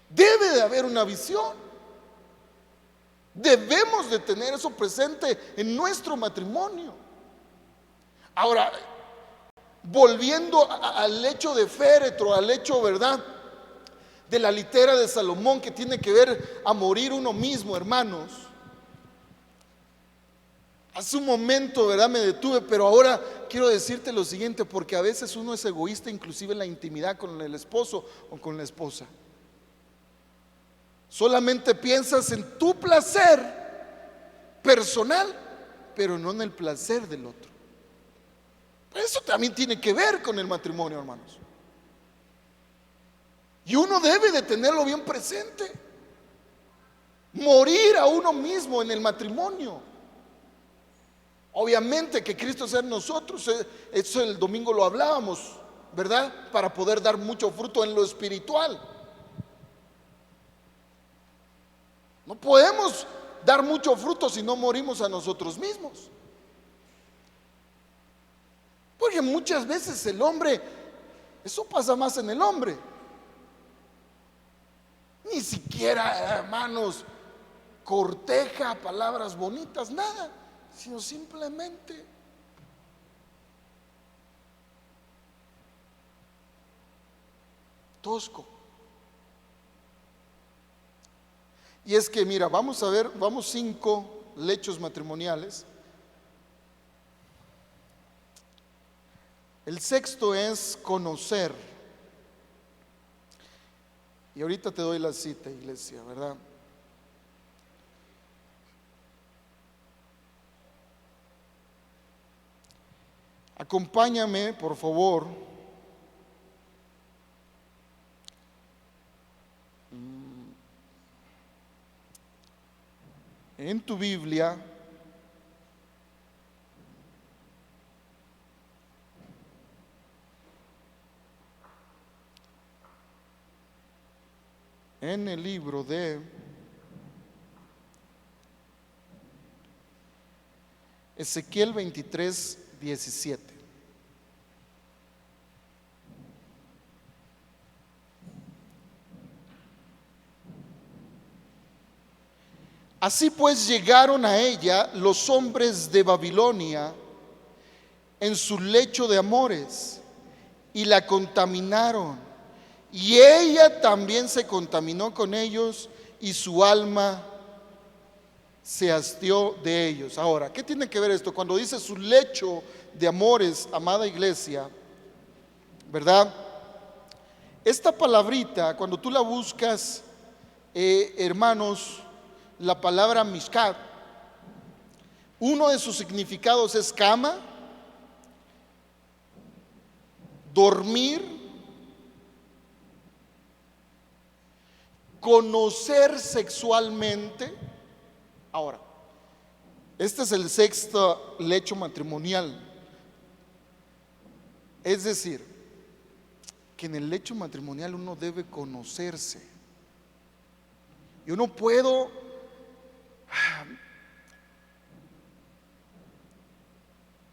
Debe de haber una visión. Debemos de tener eso presente en nuestro matrimonio. Ahora, volviendo al hecho de féretro, al hecho, ¿verdad?, de la litera de Salomón, que tiene que ver a morir uno mismo, hermanos. Hace un momento, ¿verdad?, me detuve, pero ahora quiero decirte lo siguiente, porque a veces uno es egoísta, inclusive en la intimidad con el esposo o con la esposa. Solamente piensas en tu placer personal, pero no en el placer del otro. Eso también tiene que ver con el matrimonio, hermanos. Y uno debe de tenerlo bien presente. Morir a uno mismo en el matrimonio. Obviamente que Cristo sea en nosotros. Eso el domingo lo hablábamos, ¿verdad? Para poder dar mucho fruto en lo espiritual. No podemos dar mucho fruto si no morimos a nosotros mismos. Porque muchas veces el hombre, eso pasa más en el hombre. Ni siquiera, hermanos, corteja palabras bonitas, nada, sino simplemente tosco. Y es que, mira, vamos a ver, vamos 5 lechos matrimoniales. El sexto es conocer. Y ahorita te doy la cita, iglesia, ¿verdad? Acompáñame, por favor. En tu Biblia, en el libro de Ezequiel 23:17. Así pues llegaron a ella los hombres de Babilonia en su lecho de amores y la contaminaron, y ella también se contaminó con ellos, y su alma se hastió de ellos. Ahora, ¿qué tiene que ver esto? Cuando dice su lecho de amores, amada iglesia, ¿verdad? Esta palabrita, cuando tú la buscas, hermanos, la palabra mishkat, uno de sus significados es cama, dormir, conocer sexualmente. Ahora, este es el sexto lecho matrimonial. Es decir, que en el lecho matrimonial uno debe conocerse. Yo no puedo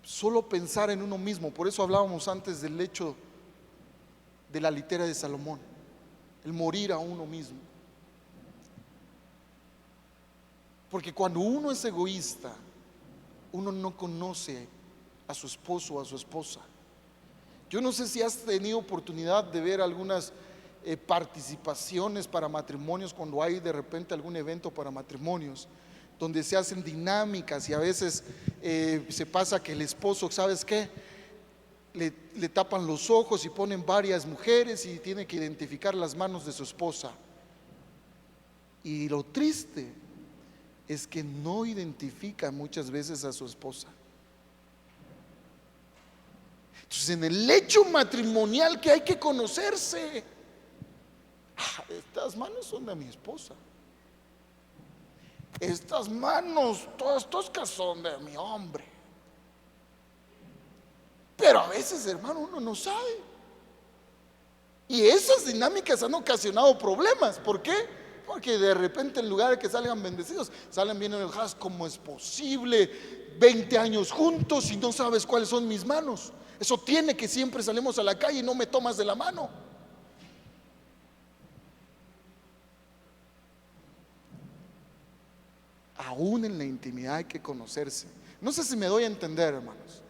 solo pensar en uno mismo. Por eso hablábamos antes del hecho de la litera de Salomón, el morir a uno mismo. Porque cuando uno es egoísta, uno no conoce a su esposo o a su esposa. Yo no sé si has tenido oportunidad de ver algunas participaciones para matrimonios, cuando hay de repente algún evento para matrimonios, donde se hacen dinámicas, y a veces se pasa que el esposo, ¿sabes qué? le tapan los ojos y ponen varias mujeres y tiene que identificar las manos de su esposa. Y lo triste es que no identifica muchas veces a su esposa. Entonces, en el lecho matrimonial que hay que conocerse, estas manos son de mi esposa, estas manos, todas toscas, son de mi hombre. Pero a veces, hermano, uno no sabe. Y esas dinámicas han ocasionado problemas. ¿Por qué? Porque de repente, en lugar de que salgan bendecidos, salen bien enojados. ¿Cómo es posible? 20 años juntos y no sabes cuáles son mis manos. Eso tiene que siempre salimos a la calle y no me tomas de la mano. Aún en la intimidad hay que conocerse. No sé si me doy a entender, hermanos.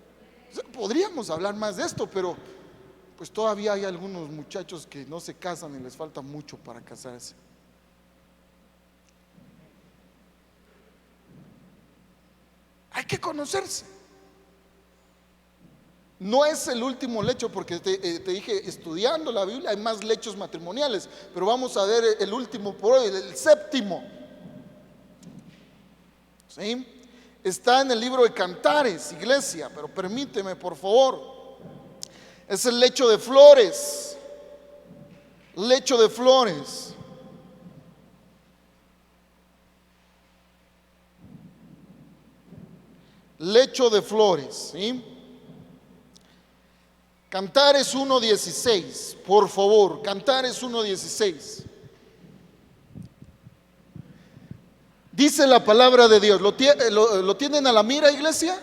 Podríamos hablar más de esto, pero pues todavía hay algunos muchachos que no se casan y les falta mucho para casarse. Hay que conocerse. No es el último lecho, porque te dije, estudiando la Biblia hay más lechos matrimoniales, pero vamos a ver el último por hoy, el séptimo. ¿Sí? Está en el libro de Cantares, iglesia, pero permíteme, por favor. Es el lecho de flores. Lecho de flores. Lecho de flores, ¿sí? Cantares 1:16, por favor. Cantares 1:16. Dice la palabra de Dios. ¿Lo tienen a la mira, iglesia?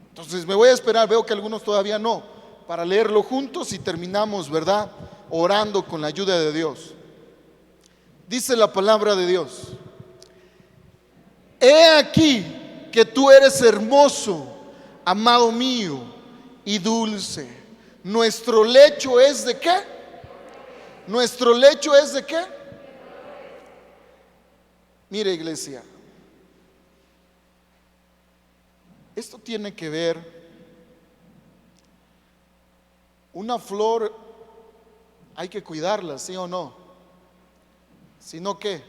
Entonces me voy a esperar, veo que algunos todavía no, para leerlo juntos y terminamos, ¿verdad? Orando con la ayuda de Dios. Dice la palabra de Dios: he aquí que tú eres hermoso, amado mío, y dulce. Nuestro lecho es ¿de qué? Nuestro lecho es ¿de qué? Mire, iglesia, esto tiene que ver, una flor hay que cuidarla, ¿sí o no? Si no, ¿qué?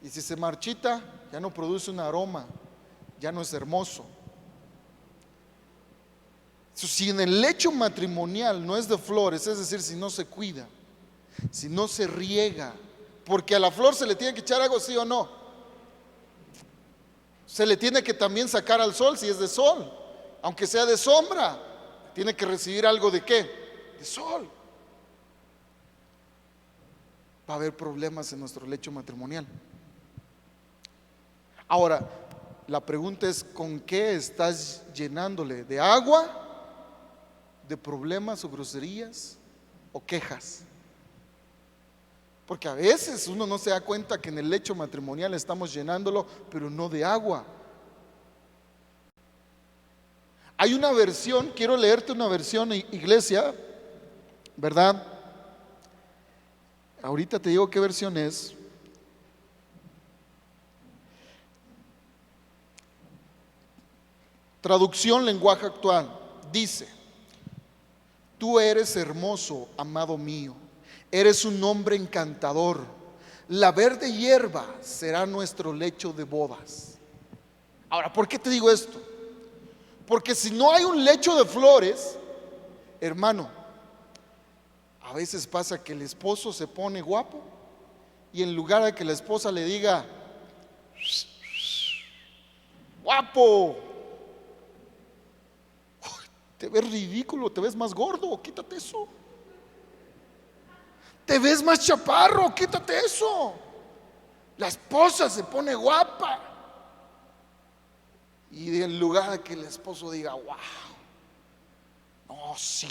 Y si se marchita, ya no produce un aroma, ya no es hermoso. Si en el lecho matrimonial no es de flores, es decir, si no se cuida, si no se riega, porque a la flor se le tiene que echar algo, ¿sí o no? Se le tiene que también sacar al sol si es de sol, aunque sea de sombra, tiene que recibir algo de ¿qué? De sol. Va a haber problemas en nuestro lecho matrimonial. Ahora, la pregunta es: ¿con qué estás llenándole? ¿De agua? ¿De problemas o groserías? ¿O quejas? Porque a veces uno no se da cuenta que en el lecho matrimonial estamos llenándolo, pero no de agua. Hay una versión, quiero leerte una versión, iglesia, ¿verdad? Ahorita te digo qué versión es. Traducción lenguaje actual. Dice: tú eres hermoso, amado mío. Eres un hombre encantador. La verde hierba será nuestro lecho de bodas. Ahora, ¿por qué te digo esto? Porque si no hay un lecho de flores, hermano, a veces pasa que el esposo se pone guapo y en lugar de que la esposa le diga guapo, te ves ridículo, te ves más gordo, quítate eso. Te ves más chaparro, quítate eso. La esposa se pone guapa y en lugar de que el esposo diga wow, no, sí,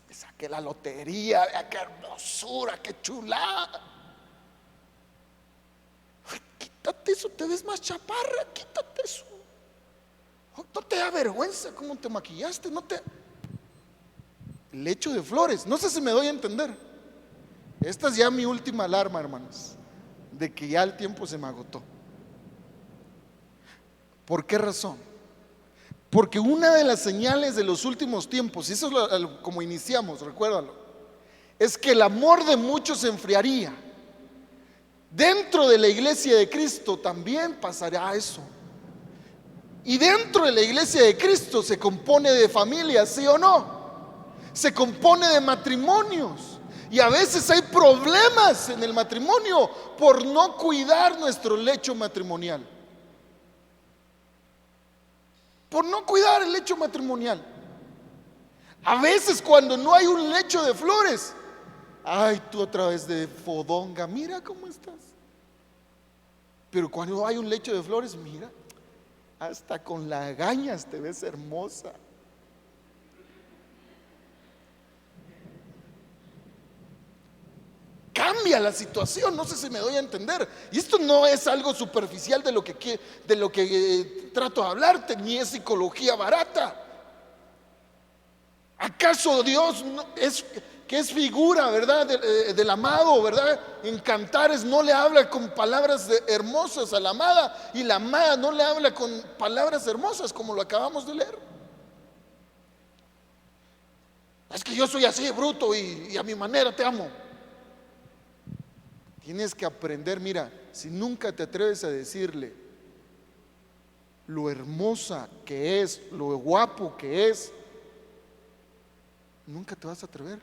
me saqué la lotería, vea qué hermosura, qué chulada. Ay, quítate eso, te ves más chaparra, quítate eso. No te da vergüenza cómo te maquillaste, no te... Lecho de flores, no sé si me doy a entender. Esta es ya mi última alarma, hermanos, de que ya el tiempo se me agotó. ¿Por qué razón? Porque una de las señales de los últimos tiempos, y eso es como iniciamos, recuérdalo, es que el amor de muchos se enfriaría. Dentro de la iglesia de Cristo también pasará eso. Y dentro de la iglesia de Cristo se compone de familias, ¿sí o no? Se compone de matrimonios. Y a veces hay problemas en el matrimonio por no cuidar nuestro lecho matrimonial. Por no cuidar el lecho matrimonial. A veces cuando no hay un lecho de flores, ay, tú otra vez de fodonga, mira cómo estás. Pero cuando hay un lecho de flores, mira, hasta con lagañas te ves hermosa. Cambia la situación, no sé si me doy a entender. Y esto no es algo superficial de lo que trato de hablarte, ni es psicología barata. ¿Acaso Dios que es figura, verdad, del amado, verdad? En Cantares no le habla con palabras hermosas a la amada, y la amada no le habla con palabras hermosas como lo acabamos de leer. Es que yo soy así bruto y a mi manera te amo. Tienes que aprender, mira, si nunca te atreves a decirle lo hermosa que es, lo guapo que es, nunca te vas a atrever.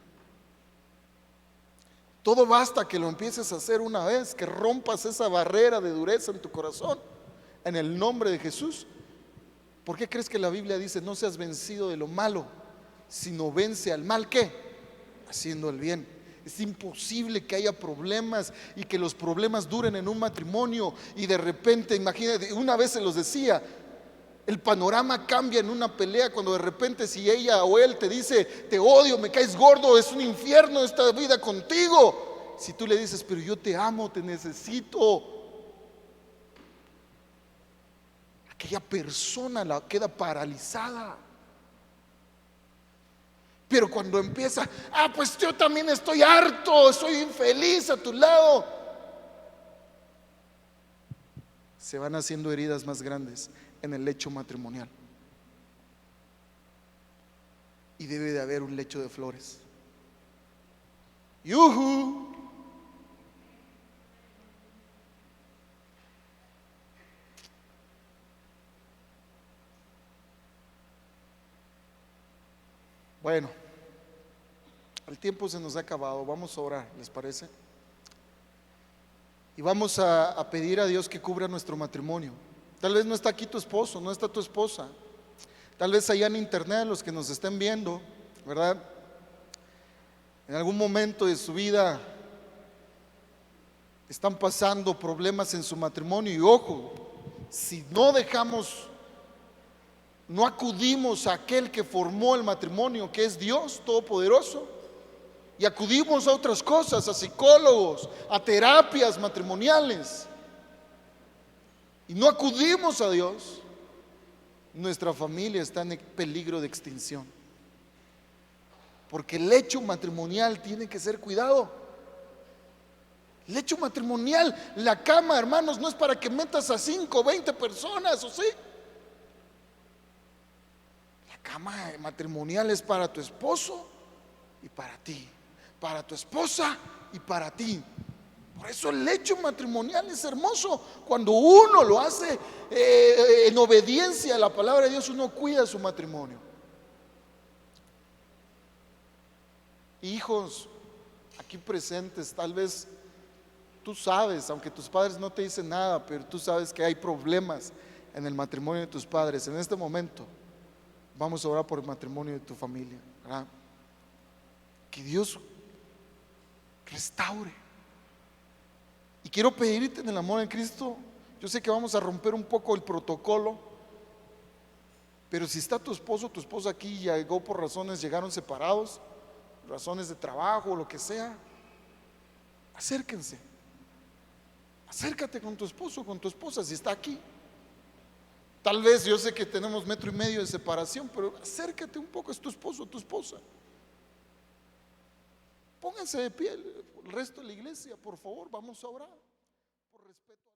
Todo basta que lo empieces a hacer una vez, que rompas esa barrera de dureza en tu corazón, en el nombre de Jesús. ¿Por qué crees que la Biblia dice no seas vencido de lo malo, sino vence al mal? ¿Qué? Haciendo el bien. Es imposible que haya problemas y que los problemas duren en un matrimonio y de repente, imagínate, una vez se los decía, el panorama cambia en una pelea cuando de repente si ella o él te dice te odio, me caes gordo, es un infierno esta vida contigo. Si tú le dices pero yo te amo, te necesito, aquella persona la queda paralizada. Pero cuando empieza, pues yo también estoy harto, soy infeliz a tu lado, se van haciendo heridas más grandes en el lecho matrimonial. Y debe de haber un lecho de flores. ¡Yuhu! Bueno, el tiempo se nos ha acabado, vamos a orar, ¿les parece? Y vamos a pedir a Dios que cubra nuestro matrimonio. Tal vez no está aquí tu esposo, no está tu esposa. Tal vez allá en internet los que nos estén viendo, ¿verdad? En algún momento de su vida están pasando problemas en su matrimonio. Y ojo, si no acudimos a aquel que formó el matrimonio, que es Dios Todopoderoso, y acudimos a otras cosas, a psicólogos, a terapias matrimoniales, y no acudimos a Dios, nuestra familia está en peligro de extinción. Porque el lecho matrimonial tiene que ser cuidado. El lecho matrimonial, la cama, hermanos, no es para que metas a 5 o 20 personas, ¿o sí? La cama matrimonial es para tu esposo y para ti, para tu esposa y para ti. Por eso el lecho matrimonial es hermoso. Cuando uno lo hace en obediencia a la palabra de Dios, uno cuida su matrimonio. Hijos aquí presentes, tal vez tú sabes, aunque tus padres no te dicen nada, pero tú sabes que hay problemas en el matrimonio de tus padres. En este momento vamos a orar por el matrimonio de tu familia, ¿verdad? Que Dios restaure. Y quiero pedirte en el amor en Cristo, yo sé que vamos a romper un poco el protocolo, pero si está tu esposo o tu esposa aquí y llegó por razones, llegaron separados, razones de trabajo o lo que sea, acérquense. Acércate con tu esposo o con tu esposa si está aquí. Tal vez yo sé que tenemos 1.5 metros de separación, pero acércate un poco, es tu esposo o tu esposa. Pónganse de pie el resto de la iglesia, por favor, vamos a orar. Por respeto.